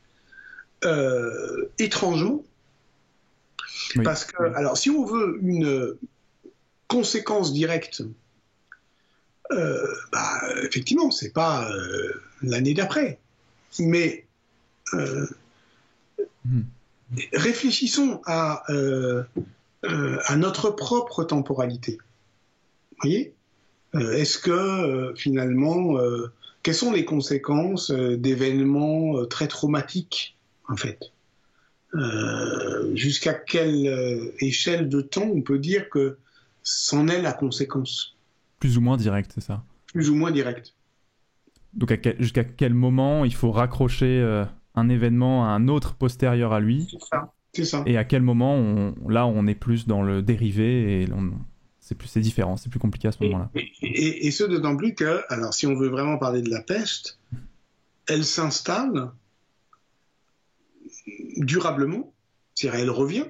Étrangement, oui. Parce que, alors, si on veut une conséquence directe, effectivement, c'est pas l'année d'après, mais réfléchissons à notre propre temporalité. Vous voyez ? Est-ce que finalement, quelles sont les conséquences d'événements très traumatiques, en fait ? Jusqu'à quelle échelle de temps on peut dire que c'en est la conséquence ? Plus ou moins direct, c'est ça ? Plus ou moins direct. Donc jusqu'à quel moment il faut raccrocher un événement à un autre postérieur à lui ? C'est ça. Et à quel moment on est plus dans le dérivé et c'est différent, c'est plus compliqué à ce moment-là. Et ce d'autant plus que, alors si on veut vraiment parler de la peste, elle s'installe durablement, c'est-à-dire elle revient,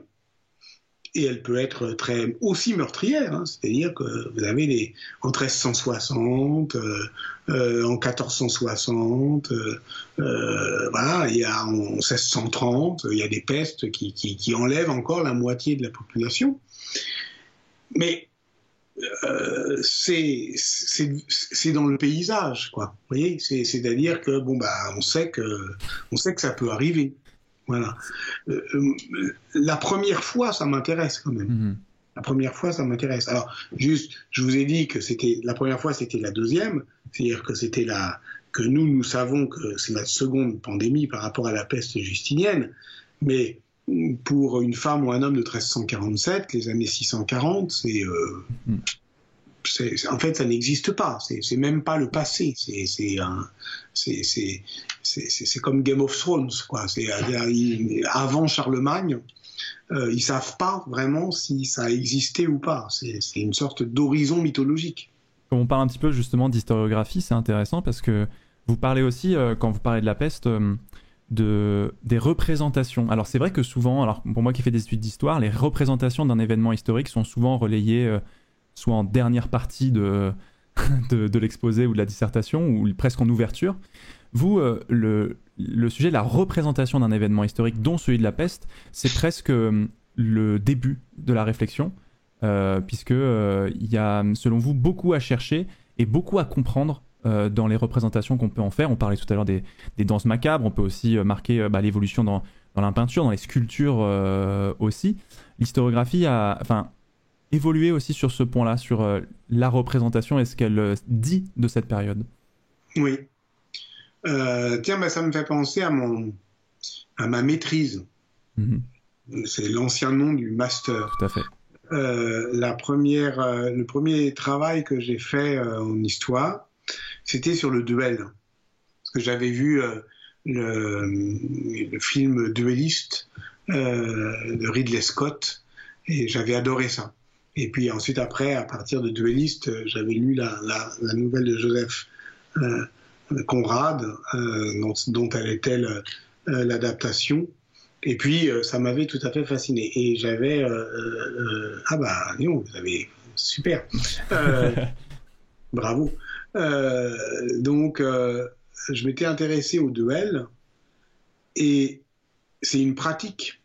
et elle peut être aussi meurtrière, hein, c'est-à-dire que vous avez en 1360, en 1460, il y a en 1630, il y a des pestes qui enlèvent encore la moitié de la population. Mais c'est dans le paysage, quoi. Vous voyez, c'est-à-dire que on sait que ça peut arriver. Voilà. La première fois, ça m'intéresse quand même. La première fois, ça m'intéresse. Alors, juste, je vous ai dit que la première fois, c'était la deuxième, c'est-à-dire que que nous savons que c'est la seconde pandémie par rapport à la peste justinienne, mais pour une femme ou un homme de 1347, les années 640, en fait, ça n'existe pas. C'est même pas le passé. C'est comme Game of Thrones, quoi. Avant Charlemagne, ils savent pas vraiment si ça a existé ou pas. C'est une sorte d'horizon mythologique. Quand on parle un petit peu justement d'historiographie, c'est intéressant parce que vous parlez aussi, quand vous parlez de la peste, des représentations. Alors c'est vrai que souvent, alors pour moi qui fais des études d'histoire, les représentations d'un événement historique sont souvent relayées soit en dernière partie de l'exposé ou de la dissertation, ou presque en ouverture. Vous, le sujet de la représentation d'un événement historique, dont celui de la peste, c'est presque le début de la réflexion, puisque il y a, selon vous, beaucoup à chercher et beaucoup à comprendre dans les représentations qu'on peut en faire. On parlait tout à l'heure des danses macabres, on peut aussi marquer l'évolution dans la peinture, dans les sculptures aussi. L'historiographie a évolué aussi sur ce point-là, sur la représentation et ce qu'elle dit de cette période. Oui. Tiens, ça me fait penser à ma maîtrise. C'est l'ancien nom du master. Tout à fait. Le premier travail que j'ai fait en histoire, c'était sur le duel. Parce que j'avais vu le film Dueliste de Ridley Scott et j'avais adoré ça. Et puis ensuite, après, à partir de Dueliste, j'avais lu la nouvelle de Joseph Conrad, dont elle était l'adaptation. Et puis, ça m'avait tout à fait fasciné. Et j'avais... vous avez... Super. Bravo. Donc, je m'étais intéressé au duel. Et c'est une pratique.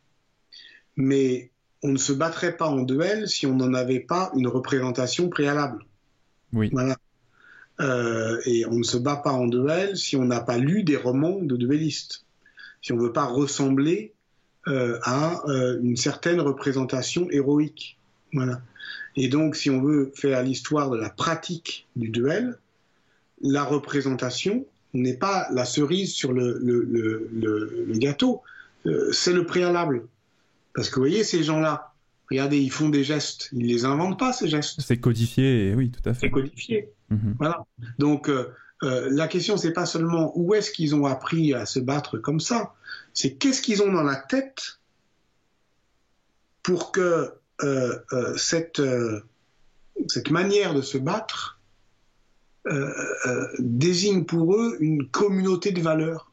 Mais on ne se battrait pas en duel si on n'en avait pas une représentation préalable. Oui. Voilà. Et on ne se bat pas en duel si on n'a pas lu des romans de duellistes. Si on ne veut pas ressembler à une certaine représentation héroïque. Voilà. Et donc, si on veut faire l'histoire de la pratique du duel, la représentation n'est pas la cerise sur le gâteau, c'est le préalable. Parce que vous voyez, ces gens-là, regardez, ils font des gestes, ils ne les inventent pas, ces gestes. C'est codifié, oui, tout à fait. C'est codifié. Voilà. Donc, la question, c'est pas seulement où est-ce qu'ils ont appris à se battre comme ça, c'est qu'est-ce qu'ils ont dans la tête pour que cette manière de se battre désigne pour eux une communauté de valeurs.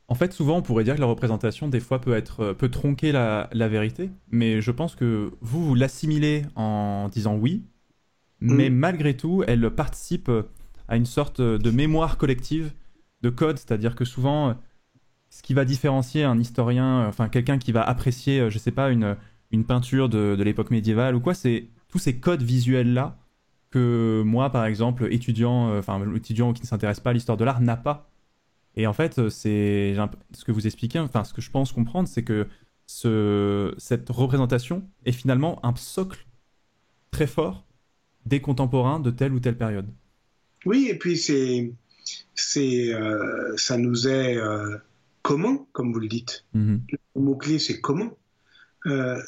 En fait, souvent, on pourrait dire que la représentation, des fois, peut tronquer la vérité, mais je pense que vous l'assimilez en disant oui, mais malgré tout, elle participe à une sorte de mémoire collective, de code, c'est-à-dire que souvent, ce qui va différencier un historien, quelqu'un qui va apprécier, je sais pas, une peinture de l'époque médiévale ou quoi, c'est tous ces codes visuels-là que moi, par exemple, étudiant qui ne s'intéresse pas à l'histoire de l'art, n'a pas. Et en fait, ce que vous expliquez, ce que je pense comprendre, c'est que cette représentation est finalement un socle très fort des contemporains de telle ou telle période. Oui, et puis ça nous est commun, comme vous le dites. Le mot-clé, c'est commun.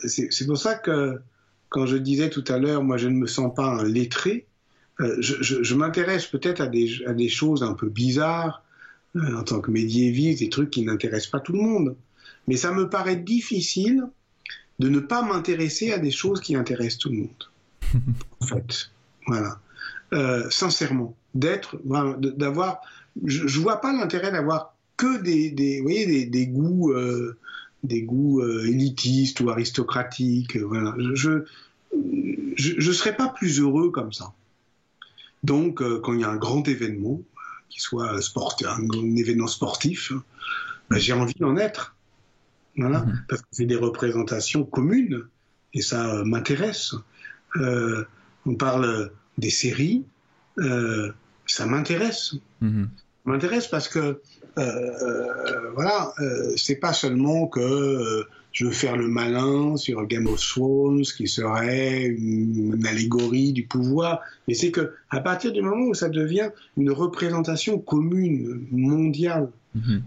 C'est pour ça que, quand je disais tout à l'heure, moi, je ne me sens pas un lettré, je m'intéresse peut-être à des choses un peu bizarres, en tant que médiéviste, des trucs qui n'intéressent pas tout le monde. Mais ça me paraît difficile de ne pas m'intéresser à des choses qui intéressent tout le monde. En fait, voilà. Sincèrement, d'avoir... Je vois pas l'intérêt d'avoir que des goûts élitistes ou aristocratiques. Voilà. Je serais pas plus heureux comme ça. Donc, quand il y a un grand événement, qui soit un événement sportif, j'ai envie d'en être. Voilà. Parce que c'est des représentations communes et ça m'intéresse. On parle des séries, ça m'intéresse. Ça m'intéresse parce que c'est pas seulement que je veux faire le malin sur Game of Thrones, qui serait une allégorie du pouvoir. Mais c'est que à partir du moment où ça devient une représentation commune, mondiale,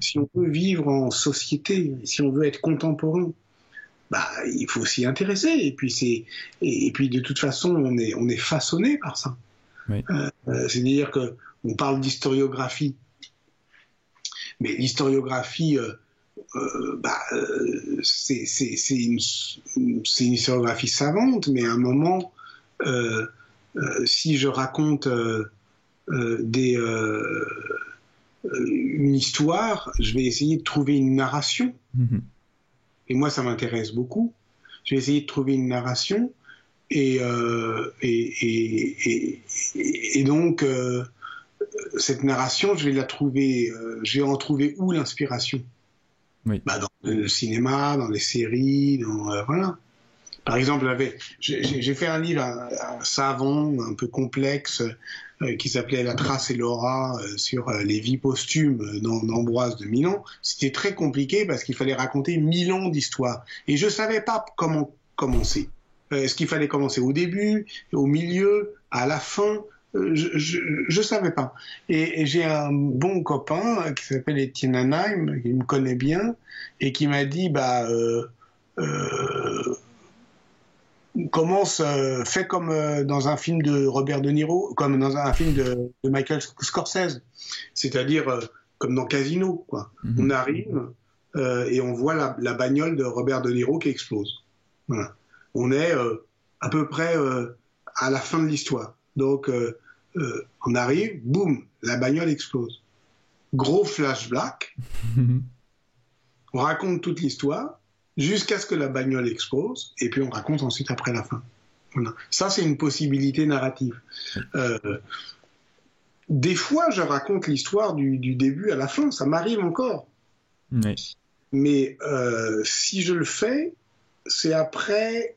si on veut vivre en société, si on veut être contemporain, bah, il faut s'y intéresser. Et puis de toute façon, on est façonné par ça. Oui. C'est-à-dire que on parle d'historiographie, mais l'historiographie, c'est une historiographie savante, mais à un moment, si je raconte une histoire, je vais essayer de trouver une narration. Et moi, ça m'intéresse beaucoup. Je vais essayer de trouver une narration. Et donc, cette narration, je vais la trouver, je vais en trouver où l'inspiration? Oui. Bah, dans le cinéma, dans les séries, voilà. Par exemple, j'ai fait un livre un savant, un peu complexe, qui s'appelait La Trace et l'aura, sur les vies posthumes d'Ambroise de Milan. C'était très compliqué parce qu'il fallait raconter 1000 ans d'histoire. Et je savais pas comment commencer. Est-ce qu'il fallait commencer au début, au milieu, à la fin? Je savais pas. Et j'ai un bon copain qui s'appelle Étienne Hanheim, qui me connaît bien, et qui m'a dit, commence, fais comme dans un film de Robert De Niro, comme dans un film de Michael Scorsese, c'est-à-dire comme dans Casino, quoi. On arrive et on voit la bagnole de Robert De Niro qui explose. Voilà. On est à peu près à la fin de l'histoire. Donc, on arrive, boum, la bagnole explose. Gros flashback. On raconte toute l'histoire jusqu'à ce que la bagnole explose, et puis on raconte ensuite après la fin. Voilà. Ça, c'est une possibilité narrative. Des fois, je raconte l'histoire du début à la fin, ça m'arrive encore. Oui. Mais si je le fais, c'est après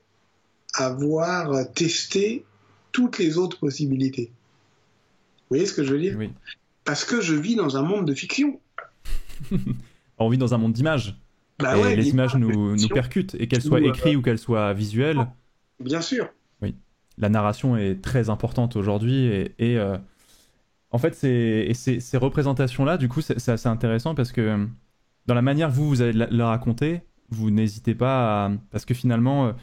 avoir testé toutes les autres possibilités. Vous voyez ce que je veux dire? Oui. Parce que je vis dans un monde de fiction. On vit dans un monde d'images. Bah et ouais, les images nous percutent, et qu'elles soient écrites ou qu'elles soient visuelles. Bien sûr. Oui. La narration est très importante aujourd'hui, en fait, ces représentations-là, du coup, c'est assez intéressant parce que dans la manière vous allez la raconter, vous n'hésitez pas à... Parce que finalement,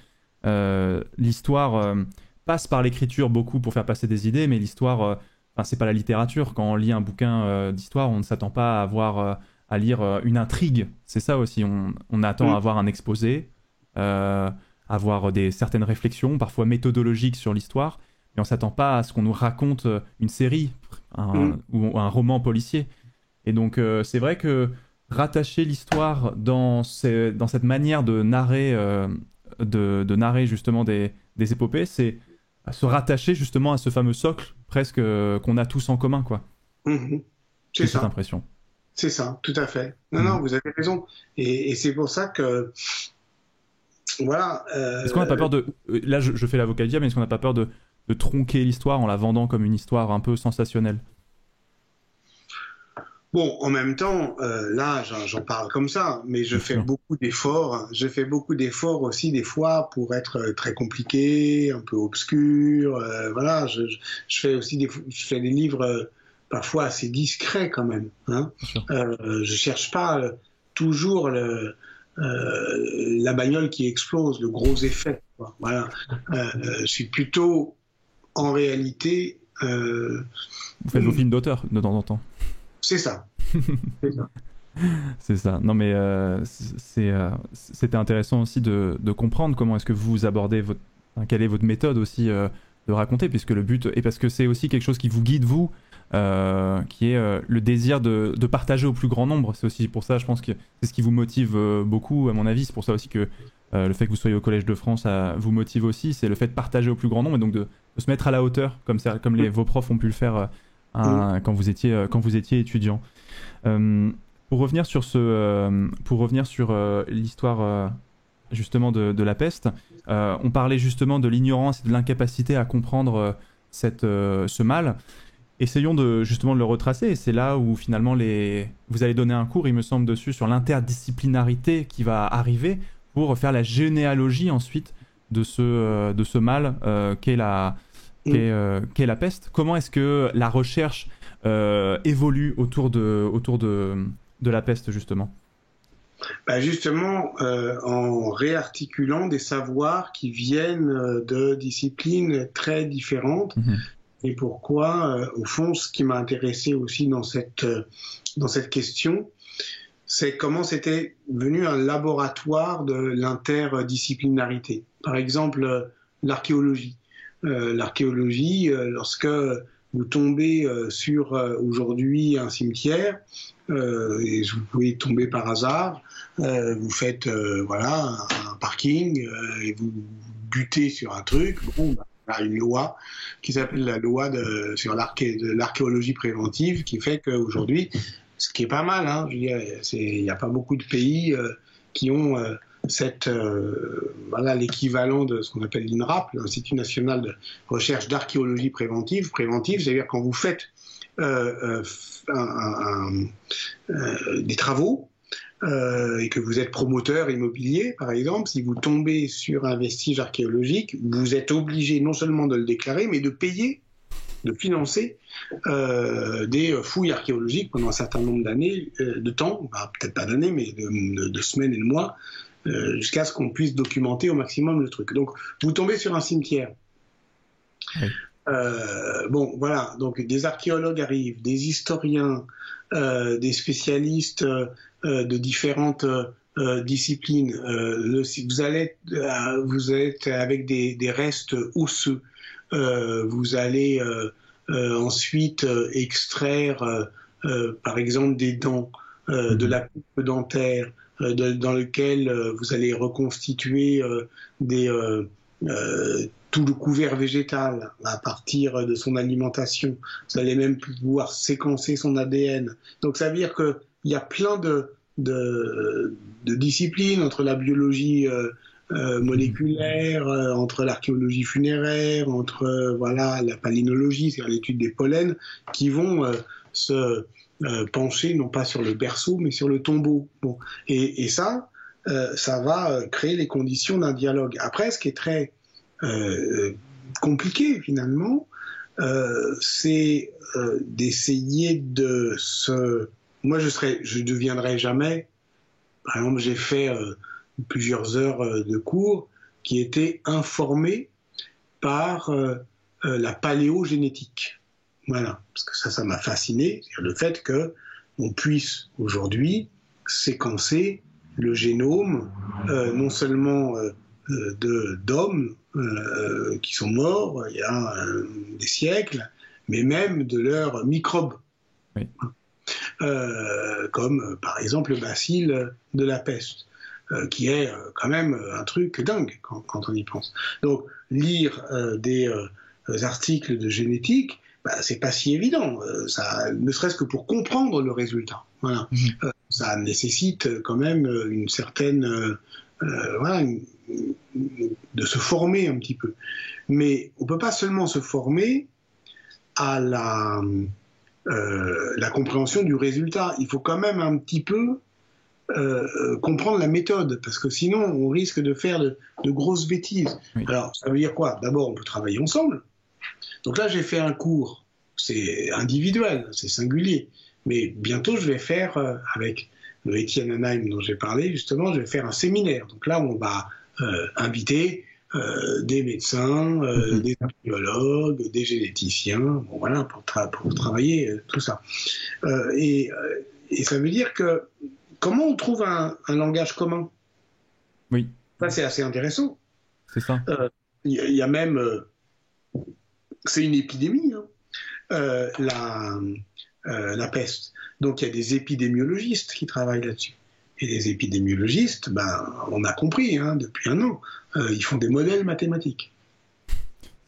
l'histoire passe par l'écriture beaucoup pour faire passer des idées, mais l'histoire, c'est pas la littérature. Quand on lit un bouquin d'histoire, on ne s'attend pas à voir... à lire une intrigue, c'est ça aussi, on attend à avoir un exposé, avoir certaines réflexions, parfois méthodologiques sur l'histoire, mais on ne s'attend pas à ce qu'on nous raconte une série ou un roman policier. Et donc c'est vrai que rattacher l'histoire dans cette manière de narrer, de narrer justement des épopées, c'est se rattacher justement à ce fameux socle presque qu'on a tous en commun, quoi. C'est ça. Cette impression. C'est ça, tout à fait. Non, vous avez raison. Et c'est pour ça que... Voilà. Est-ce qu'on n'a pas peur de... Là, je fais l'avocat du diable, mais est-ce qu'on n'a pas peur de tronquer l'histoire en la vendant comme une histoire un peu sensationnelle? Bon, en même temps, là, j'en parle comme ça, mais je fais beaucoup d'efforts. Je fais beaucoup d'efforts aussi, des fois, pour être très compliqué, un peu obscur. Voilà, je fais aussi je fais des livres... parfois assez discret quand même. Hein. Je cherche pas toujours la bagnole qui explose, le gros effet. Quoi. Voilà. Je suis plutôt, en réalité... Vous faites vos films d'auteur de temps en temps. C'est ça. C'est ça. C'est ça. Non mais c'était intéressant aussi de comprendre comment est-ce que vous abordez quelle est votre méthode aussi de raconter, puisque le but, et parce que c'est aussi quelque chose qui vous guide vous, qui est le désir de partager au plus grand nombre. C'est aussi pour ça, je pense que c'est ce qui vous motive beaucoup, à mon avis. C'est pour ça aussi que le fait que vous soyez au Collège de France vous motive aussi. C'est le fait de partager au plus grand nombre et donc de se mettre à la hauteur, comme vos profs ont pu le faire quand vous étiez étudiant. Pour revenir sur l'histoire justement de la peste, on parlait justement de l'ignorance et de l'incapacité à comprendre ce mal. Essayons justement de le retracer, et c'est là où finalement vous allez donner un cours, il me semble, dessus sur l'interdisciplinarité qui va arriver pour faire la généalogie ensuite de ce mal qu'est la peste. Comment est-ce que la recherche évolue autour de la peste, justement? Justement, en réarticulant des savoirs qui viennent de disciplines très différentes. Et pourquoi, au fond, ce qui m'a intéressé aussi dans cette question, c'est comment c'était devenu un laboratoire de l'interdisciplinarité. Par exemple, l'archéologie. L'archéologie, lorsque vous tombez sur aujourd'hui un cimetière, et vous pouvez tomber par hasard, vous faites un parking et vous butez sur un truc, il y a une loi qui s'appelle la loi sur l'archéologie préventive qui fait qu'aujourd'hui, ce qui est pas mal, hein, il n'y a pas beaucoup de pays qui ont l'équivalent de ce qu'on appelle l'INRAP, l'Institut national de recherche d'archéologie préventive. Préventive, c'est-à-dire quand vous faites des travaux et que vous êtes promoteur immobilier, par exemple, si vous tombez sur un vestige archéologique, vous êtes obligé non seulement de le déclarer, mais de payer, de financer des fouilles archéologiques pendant un certain nombre d'années, de temps, peut-être pas d'années, mais de semaines et de mois, jusqu'à ce qu'on puisse documenter au maximum le truc. Donc, vous tombez sur un cimetière. Oui. Donc des archéologues arrivent, des historiens, des spécialistes de différentes disciplines. Vous êtes avec des restes osseux. Vous allez ensuite extraire, par exemple, des dents, de la pulpe dentaire, dans lequel vous allez reconstituer tout le couvert végétal à partir de son alimentation. Vous allez même pouvoir séquencer son ADN. Donc ça veut dire qu'il y a plein de disciplines entre la biologie moléculaire, entre l'archéologie funéraire, entre la palynologie, c'est-à-dire l'étude des pollens, qui vont se pencher non pas sur le berceau, mais sur le tombeau. Bon. Et ça va créer les conditions d'un dialogue. Après, ce qui est très compliqué finalement, c'est d'essayer de se... Moi, je deviendrai jamais... Par exemple, j'ai fait plusieurs heures de cours qui étaient informés par la paléogénétique. Voilà, parce que ça m'a fasciné, c'est le fait qu'on puisse aujourd'hui séquencer le génome non seulement d'hommes qui sont morts il y a des siècles, mais même de leurs microbes. Oui. Comme par exemple le bacille de la peste, qui est quand même un truc dingue quand on y pense. Donc lire des articles de génétique, c'est pas si évident, ne serait-ce que pour comprendre le résultat. Voilà. Ça nécessite quand même une certaine... de se former un petit peu. Mais on ne peut pas seulement se former à la compréhension du résultat. Il faut quand même un petit peu comprendre la méthode, parce que sinon on risque de faire de grosses bêtises. Oui. Alors, ça veut dire quoi? D'abord, on peut travailler ensemble. Donc là, j'ai fait un cours, c'est individuel, c'est singulier. Mais bientôt, je vais faire, avec le Étienne Hanheim dont j'ai parlé, justement, je vais faire un séminaire. Donc là, on va inviter des médecins, des archéologues, des généticiens, bon, voilà, pour travailler tout ça. Et ça veut dire que comment on trouve un langage commun? Oui. Ça, c'est assez intéressant. C'est ça. Il y a même... c'est une épidémie, hein, la peste. Donc, il y a des épidémiologistes qui travaillent là-dessus. Et les épidémiologistes, on a compris depuis un an, ils font des modèles mathématiques.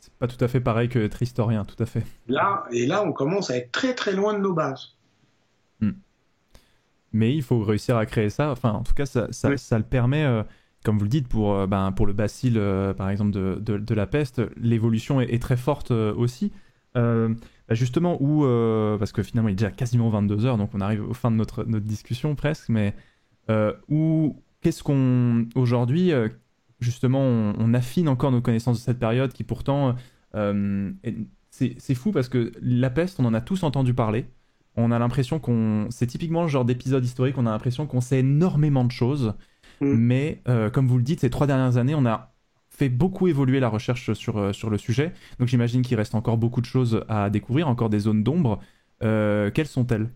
C'est pas tout à fait pareil que être historien, tout à fait. Là, on commence à être très très loin de nos bases. Mais il faut réussir à créer ça. Enfin, en tout cas, ça le permet, comme vous le dites, pour le bacille, par exemple, de la peste, l'évolution est très forte aussi. Justement, parce que finalement, il est déjà quasiment 22h, donc on arrive au fin de notre discussion presque, mais où qu'est-ce qu'on aujourd'hui, justement, on affine encore nos connaissances de cette période qui pourtant, c'est fou parce que la peste, on en a tous entendu parler. On a l'impression c'est typiquement le genre d'épisode historique. On a l'impression qu'on sait énormément de choses, mais comme vous le dites, ces 3 dernières années, on a fait beaucoup évoluer la recherche sur le sujet. Donc j'imagine qu'il reste encore beaucoup de choses à découvrir, encore des zones d'ombre. Quelles sont-elles ?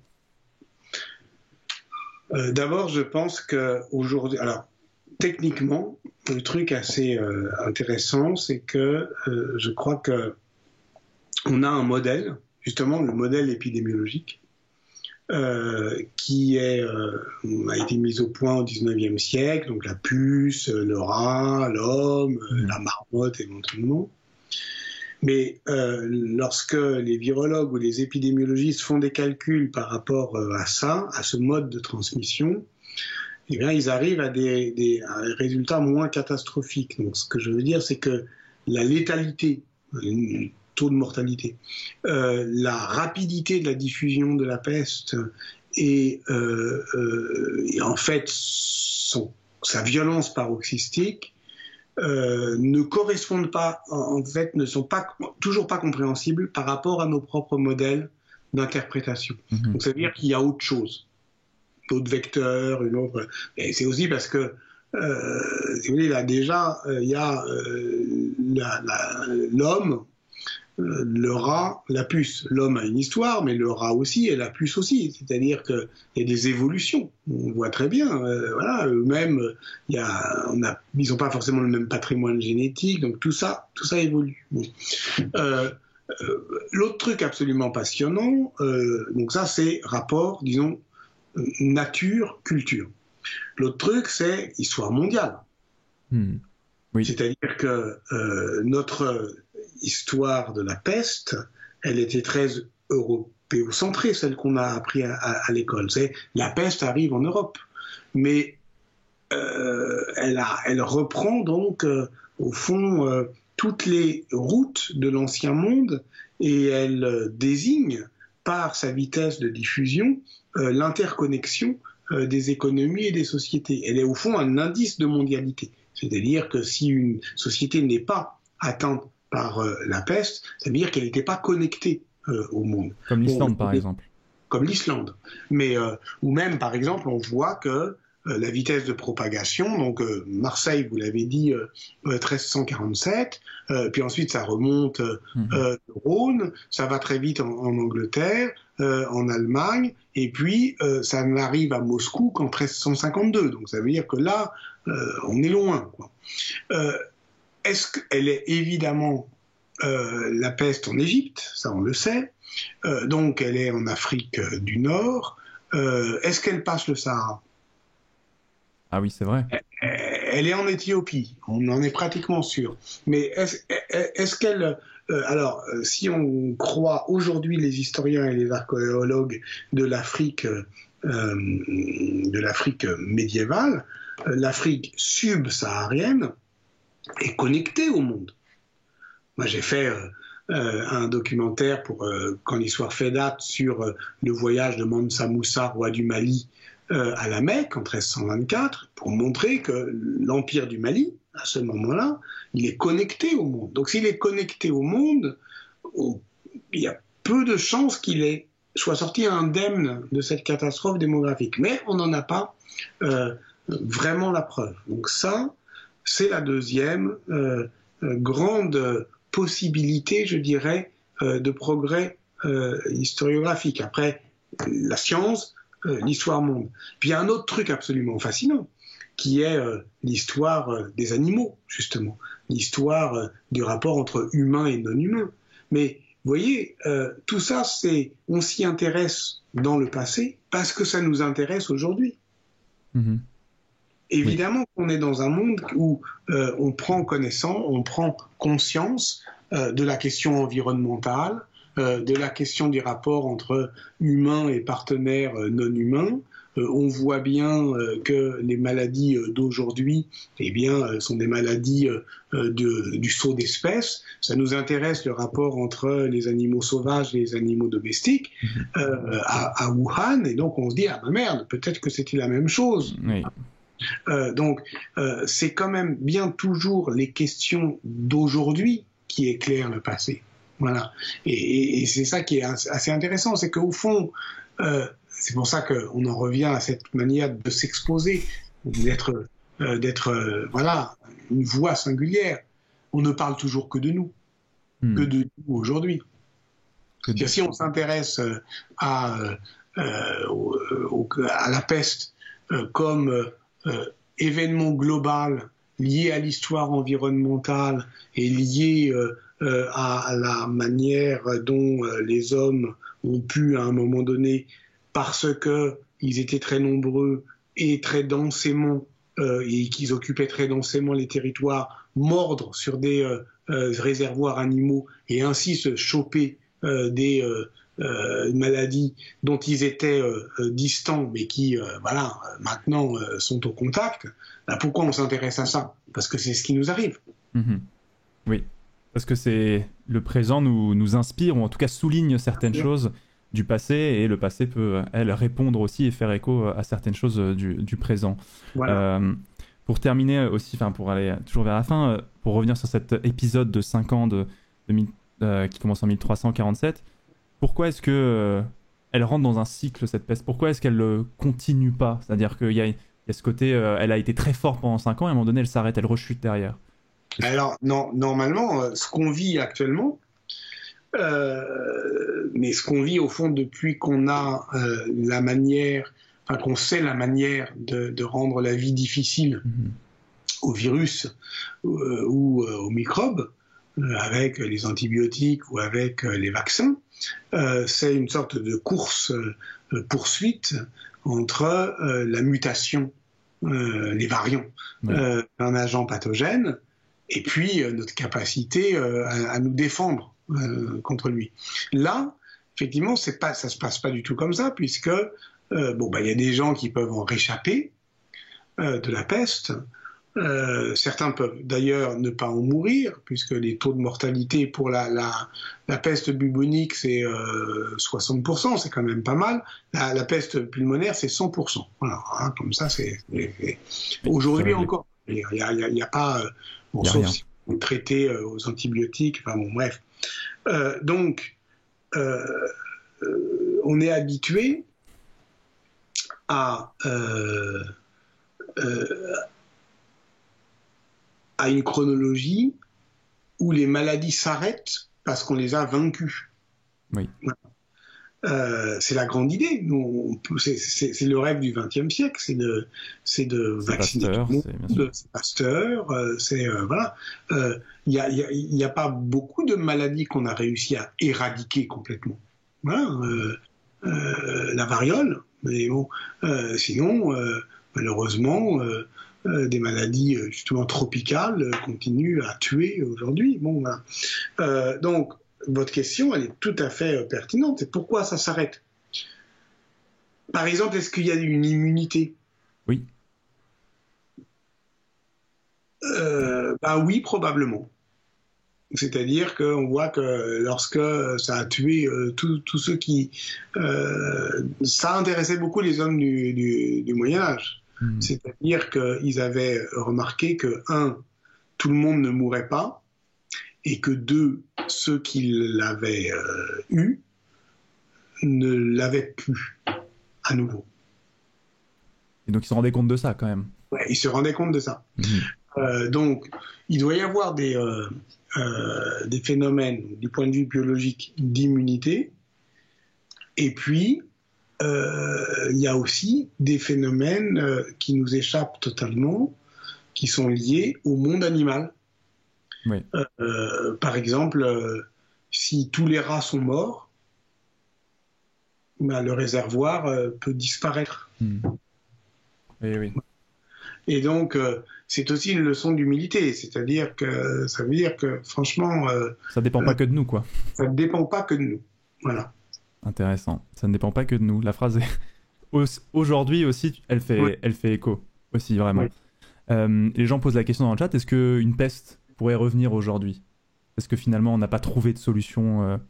D'abord, je pense qu'aujourd'hui, alors techniquement, le truc assez intéressant, c'est que je crois que on a un modèle, justement le modèle épidémiologique, qui a été mis au point au 19e siècle, donc la puce, le rat, l'homme, la marmotte éventuellement. Mais lorsque les virologues ou les épidémiologistes font des calculs par rapport à ça, à ce mode de transmission, eh bien, ils arrivent à des résultats moins catastrophiques. Donc, ce que je veux dire, c'est que la létalité, le taux de mortalité, la rapidité de la diffusion de la peste et en fait sa violence paroxystique ne correspondent pas, en fait, ne sont toujours pas compréhensibles par rapport à nos propres modèles d'interprétation. Donc, ça veut dire qu'il y a autre chose, d'autres vecteurs, une autre. Et c'est aussi parce que, si vous voulez, là déjà, il y a l'homme, le rat, la puce. L'homme a une histoire, mais le rat aussi et la puce aussi. C'est-à-dire qu'il y a des évolutions. On voit très bien. Voilà, eux-mêmes, ils n'ont pas forcément le même patrimoine génétique. Donc tout ça évolue. Bon. L'autre truc absolument passionnant, donc ça c'est rapport, disons, nature-culture. L'autre truc, c'est histoire mondiale. Oui. C'est-à-dire que notre histoire de la peste, elle était très européocentrée, celle qu'on a appris à l'école. C'est la peste arrive en Europe, mais elle reprend donc au fond toutes les routes de l'ancien monde et elle désigne par sa vitesse de diffusion l'interconnexion des économies et des sociétés. Elle est au fond un indice de mondialité. C'est-à-dire que si une société n'est pas atteinte par la peste, ça veut dire qu'elle n'était pas connectée au monde. Comme l'Islande, par exemple. Comme l'Islande. Mais, ou même, par exemple, on voit que la vitesse de propagation, donc Marseille, vous l'avez dit, 1347, puis ensuite ça remonte le Rhône, ça va très vite en Angleterre, en Allemagne, et puis ça n'arrive à Moscou qu'en 1352. Donc ça veut dire que là, on est loin, quoi. Est-ce qu'elle est évidemment la peste en Égypte, ça on le sait, donc elle est en Afrique du Nord, est-ce qu'elle passe le Sahara ? Ah oui, c'est vrai. Elle est en Éthiopie, on en est pratiquement sûr. Mais est-ce qu'elle... alors, si on croit aujourd'hui les historiens et les archéologues de l'Afrique médiévale, l'Afrique subsaharienne est connectée au monde. Moi, j'ai fait un documentaire pour Quand l'histoire fait date sur le voyage de Mansa Moussa, roi du Mali, à la Mecque en 1324, pour montrer que l'empire du Mali, à ce moment-là, il est connecté au monde. Donc s'il est connecté au monde, il y a peu de chances qu'il soit sorti indemne de cette catastrophe démographique. Mais on n'en a pas vraiment la preuve. Donc ça, c'est la deuxième grande possibilité, je dirais, de progrès historiographique. Après, la science, l'histoire monde. Puis il y a un autre truc absolument fascinant, qui est l'histoire des animaux, justement. L'histoire du rapport entre humains et non-humains. Mais vous voyez, tout ça, on s'y intéresse dans le passé parce que ça nous intéresse aujourd'hui. Évidemment qu'on est dans un monde où on prend conscience de la question environnementale, de la question du rapport entre humains et partenaires non humains. On voit bien que les maladies d'aujourd'hui, eh bien, sont des maladies du saut d'espèces. Ça nous intéresse le rapport entre les animaux sauvages et les animaux domestiques à Wuhan, et donc on se dit ah ben merde, peut-être que c'était la même chose. Oui. C'est quand même bien toujours les questions d'aujourd'hui qui éclairent le passé. Voilà. Et c'est ça qui est assez intéressant, c'est qu'au fond, c'est pour ça qu'on en revient à cette manière de s'exposer, d'être voilà, une voix singulière. On ne parle toujours que de nous, que de nous aujourd'hui. Si on s'intéresse à la peste comme événement global lié à l'histoire environnementale et lié à la manière dont les hommes ont pu à un moment donné, parce qu'ils étaient très nombreux et très densément et qu'ils occupaient très densément les territoires, mordre sur des réservoirs animaux et ainsi se choper des maladies dont ils étaient distants mais qui voilà, maintenant sont au contact. Là, pourquoi on s'intéresse à ça? Parce que c'est ce qui nous arrive. Oui, parce que c'est le présent nous inspire, ou en tout cas souligne certaines choses du passé, et le passé peut, elle, répondre aussi et faire écho à certaines choses du présent. Voilà. Pour terminer aussi, pour aller toujours vers la fin, pour revenir sur cet épisode de 5 ans qui commence en 1347, pourquoi est-ce que elle rentre dans un cycle, cette peste? Pourquoi est-ce qu'elle ne continue pas? C'est-à-dire qu'il y a ce côté, elle a été très forte pendant 5 ans, et à un moment donné, elle s'arrête, elle rechute derrière. Alors, non, normalement, ce qu'on vit actuellement, mais ce qu'on vit au fond depuis qu'on a la manière, qu'on sait la manière de rendre la vie difficile au virus ou aux microbes, avec les antibiotiques ou avec les vaccins, c'est une sorte de course-poursuite entre la mutation, les variants d'un agent pathogène, et puis notre capacité à nous défendre contre lui. Là, effectivement, ça se passe pas du tout comme ça, puisque y a des gens qui peuvent en réchapper de la peste. Certains peuvent d'ailleurs ne pas en mourir, puisque les taux de mortalité pour la peste bubonique, c'est 60%, c'est quand même pas mal. La peste pulmonaire, c'est 100%. Voilà, hein, comme ça, c'est aujourd'hui encore. Il n'y a pas... sauf si vous traitez aux antibiotiques, bref. Donc, on est habitué à une chronologie où les maladies s'arrêtent parce qu'on les a vaincues. Oui. C'est la grande idée. C'est le rêve du XXe siècle, c'est de vacciner tout le monde. C'est Pasteur. Voilà. Il n'y a pas beaucoup de maladies qu'on a réussi à éradiquer complètement. Voilà. La variole, mais bon. Sinon, malheureusement. Des maladies justement tropicales continuent à tuer aujourd'hui. Bon, voilà. Donc, votre question, elle est tout à fait pertinente. C'est pourquoi ça s'arrête? Par exemple, est-ce qu'il y a une immunité? Oui. Oui, probablement. C'est-à-dire qu'on voit que lorsque ça a tué tous ceux qui... ça intéressait beaucoup les hommes du Moyen-Âge. C'est-à-dire qu'ils avaient remarqué que, 1, tout le monde ne mourait pas, et que 2, ceux qui l'avaient eu ne l'avaient plus à nouveau. Et donc ils se rendaient compte de ça quand même. Ouais, ils se rendaient compte de ça. Donc il doit y avoir des phénomènes du point de vue biologique d'immunité, et puis il y a aussi des phénomènes qui nous échappent totalement, qui sont liés au monde animal. Oui. Par exemple, si tous les rats sont morts, le réservoir peut disparaître. Oui. Et donc, c'est aussi une leçon d'humilité, c'est-à-dire que ça veut dire que, franchement... ça ne dépend pas que de nous, quoi. Ça ne dépend pas que de nous, voilà. Intéressant. Ça ne dépend pas que de nous. La phrase est... Aujourd'hui aussi, elle fait écho, aussi, vraiment. Oui. Les gens posent la question dans le chat, est-ce qu'une peste pourrait revenir aujourd'hui? Est-ce que finalement, on n'a pas trouvé de solution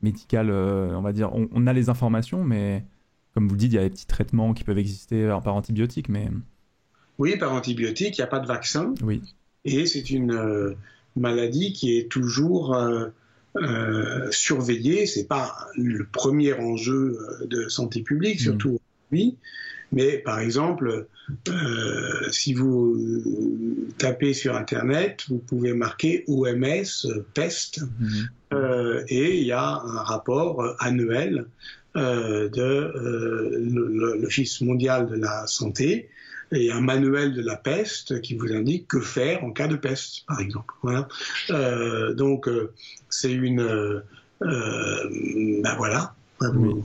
médicale, on va dire, on a les informations, mais comme vous le dites, il y a des petits traitements qui peuvent exister par antibiotiques, mais... Oui, par antibiotiques, il n'y a pas de vaccin. Oui. Et c'est une maladie qui est toujours surveillée. C'est pas le premier enjeu de santé publique, surtout aujourd'hui. Mais par exemple, si vous tapez sur Internet, vous pouvez marquer OMS, peste, et il y a un rapport annuel de l'Office mondial de la santé et un manuel de la peste qui vous indique que faire en cas de peste, par exemple. Voilà. Donc, c'est une... ben voilà. Oui.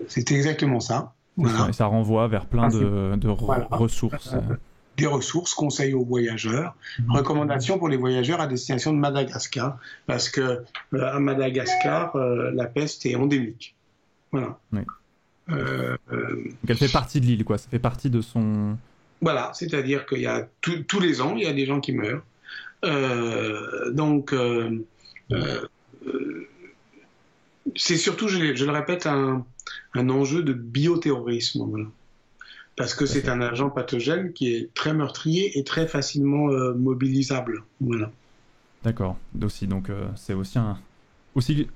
C'est exactement ça. Voilà. Et ça renvoie vers plein de voilà. ressources. Des ressources, conseils aux voyageurs, recommandations pour les voyageurs à destination de Madagascar, parce que à Madagascar, la peste est endémique. Voilà. Oui. Donc elle fait partie de l'île, quoi. Ça fait partie de son... Voilà, c'est-à-dire qu'il y a tous les ans, il y a des gens qui meurent. Donc, c'est surtout, je le répète, un enjeu de bioterrorisme. Voilà. Parce que c'est un agent pathogène qui est très meurtrier et très facilement mobilisable. Voilà. D'accord. Aussi, donc c'est aussi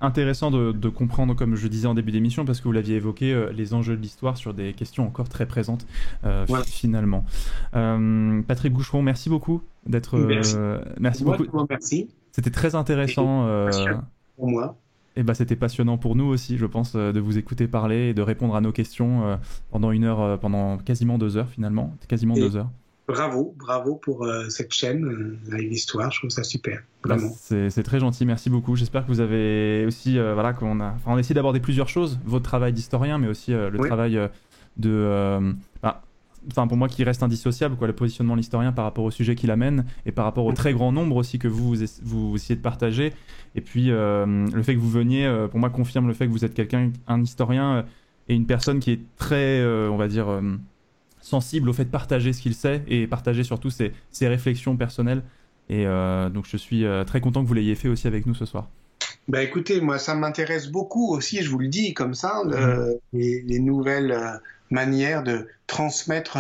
intéressant de comprendre, comme je disais en début d'émission, parce que vous l'aviez évoqué, les enjeux de l'histoire sur des questions encore très présentes, voilà. Finalement. Patrick Boucheron, merci beaucoup d'être... merci beaucoup. Merci. C'était très intéressant. Pour moi. Et bah, c'était passionnant pour nous aussi, je pense, de vous écouter parler et de répondre à nos questions pendant une heure, pendant quasiment 2 heures finalement, quasiment 2 heures. Bravo pour cette chaîne, Live Histoire, je trouve ça super, vraiment. C'est très gentil, merci beaucoup. J'espère que vous avez aussi, voilà, on a essayé d'aborder plusieurs choses, votre travail d'historien, mais aussi le travail pour moi qui reste indissociable, quoi, le positionnement de l'historien par rapport au sujet qu'il amène et par rapport au très grand nombre aussi que vous essayez de partager. Et puis le fait que vous veniez, pour moi, confirme le fait que vous êtes un historien et une personne qui est très, on va dire, sensible au fait de partager ce qu'il sait et partager surtout ses réflexions personnelles. Et donc je suis très content que vous l'ayez fait aussi avec nous ce soir. Bah écoutez, moi ça m'intéresse beaucoup aussi, je vous le dis comme ça, les nouvelles manières de transmettre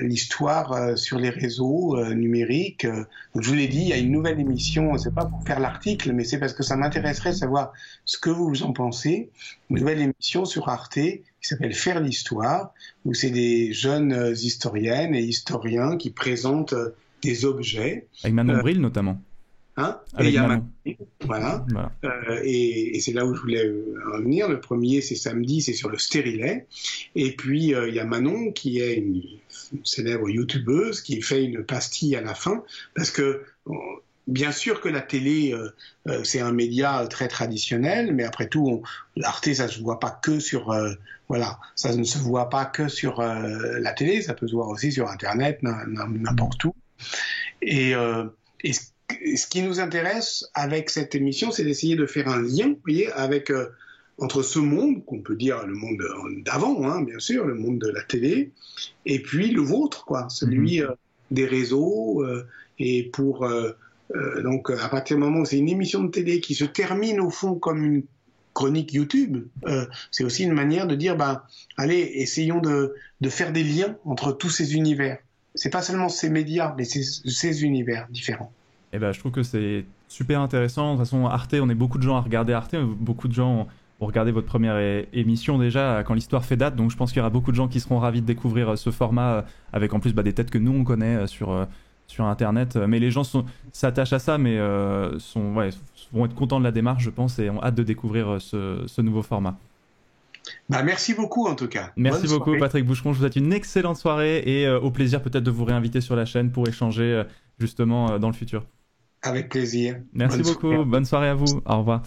l'histoire sur les réseaux numériques. Donc, je vous l'ai dit, il y a une nouvelle émission, c'est pas pour faire l'article, mais c'est parce que ça m'intéresserait de savoir ce que vous en pensez. Une nouvelle émission sur Arte qui s'appelle Faire l'histoire, où c'est des jeunes historiennes et historiens qui présentent des objets. Avec Manon Bril notamment. Et il y a Manon. Voilà. Et c'est là où je voulais en venir. Le premier, c'est samedi, c'est sur le stérilet. Et puis, il y a Manon, qui est une célèbre youtubeuse, qui fait une pastille à la fin. Parce que, bien sûr que la télé, c'est un média très traditionnel, mais après tout, Arte, ça ne se voit pas que sur... voilà, ça ne se voit pas que sur la télé, ça peut se voir aussi sur Internet, n'importe où. Et ce qui nous intéresse avec cette émission, c'est d'essayer de faire un lien, vous voyez, avec entre ce monde, qu'on peut dire le monde d'avant, bien sûr, le monde de la télé, et puis le vôtre, quoi, celui des réseaux. Et pour donc, à partir du moment où c'est une émission de télé qui se termine au fond comme une chronique YouTube, c'est aussi une manière de dire, allez, essayons de faire des liens entre tous ces univers. C'est pas seulement ces médias, mais ces univers différents. Et je trouve que c'est super intéressant. De toute façon, Arte, on est beaucoup de gens à regarder Arte. Beaucoup de gens ont regardé votre première émission déjà quand l'histoire fait date. Donc je pense qu'il y aura beaucoup de gens qui seront ravis de découvrir ce format avec en plus des têtes que nous on connaît sur Internet. Mais les gens s'attachent à ça, mais vont être contents de la démarche, je pense, et ont hâte de découvrir ce nouveau format. Merci beaucoup en tout cas. Merci beaucoup Patrick Boucheron. Je vous souhaite une excellente soirée et au plaisir peut-être de vous réinviter sur la chaîne pour échanger justement dans le futur. Avec plaisir. Merci beaucoup. Bonne soirée à vous. Au revoir.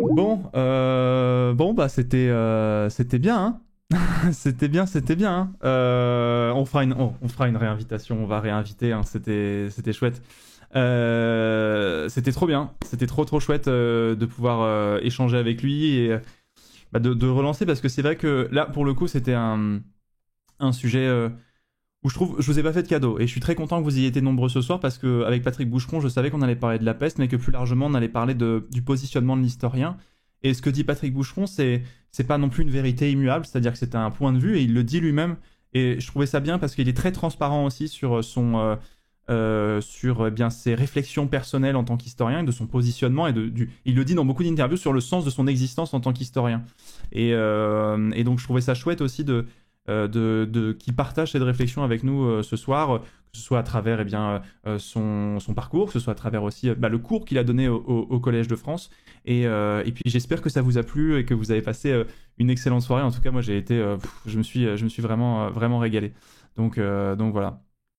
Bon, c'était bien, hein. C'était bien. On fera une réinvitation. On va réinviter. Hein. C'était chouette. C'était trop bien. C'était trop chouette de pouvoir échanger avec lui et de relancer parce que c'est vrai que là, pour le coup, c'était un sujet où je vous ai pas fait de cadeau et je suis très content que vous ayez été nombreux ce soir parce qu'avec Patrick Boucheron je savais qu'on allait parler de la peste mais que plus largement on allait parler du positionnement de l'historien Et ce que dit Patrick Boucheron, c'est pas non plus une vérité immuable, c'est-à-dire que c'est un point de vue et il le dit lui-même. Et je trouvais ça bien parce qu'il est très transparent aussi sur sur bien ses réflexions personnelles en tant qu'historien, de son positionnement il le dit dans beaucoup d'interviews sur le sens de son existence en tant qu'historien. Et donc je trouvais ça chouette aussi qu'il partage cette réflexion avec nous ce soir, que ce soit à travers son parcours, que ce soit à travers aussi le cours qu'il a donné au Collège de France. Et puis j'espère que ça vous a plu et que vous avez passé une excellente soirée. En tout cas, moi j'ai été, je me suis vraiment, vraiment régalé. Donc voilà.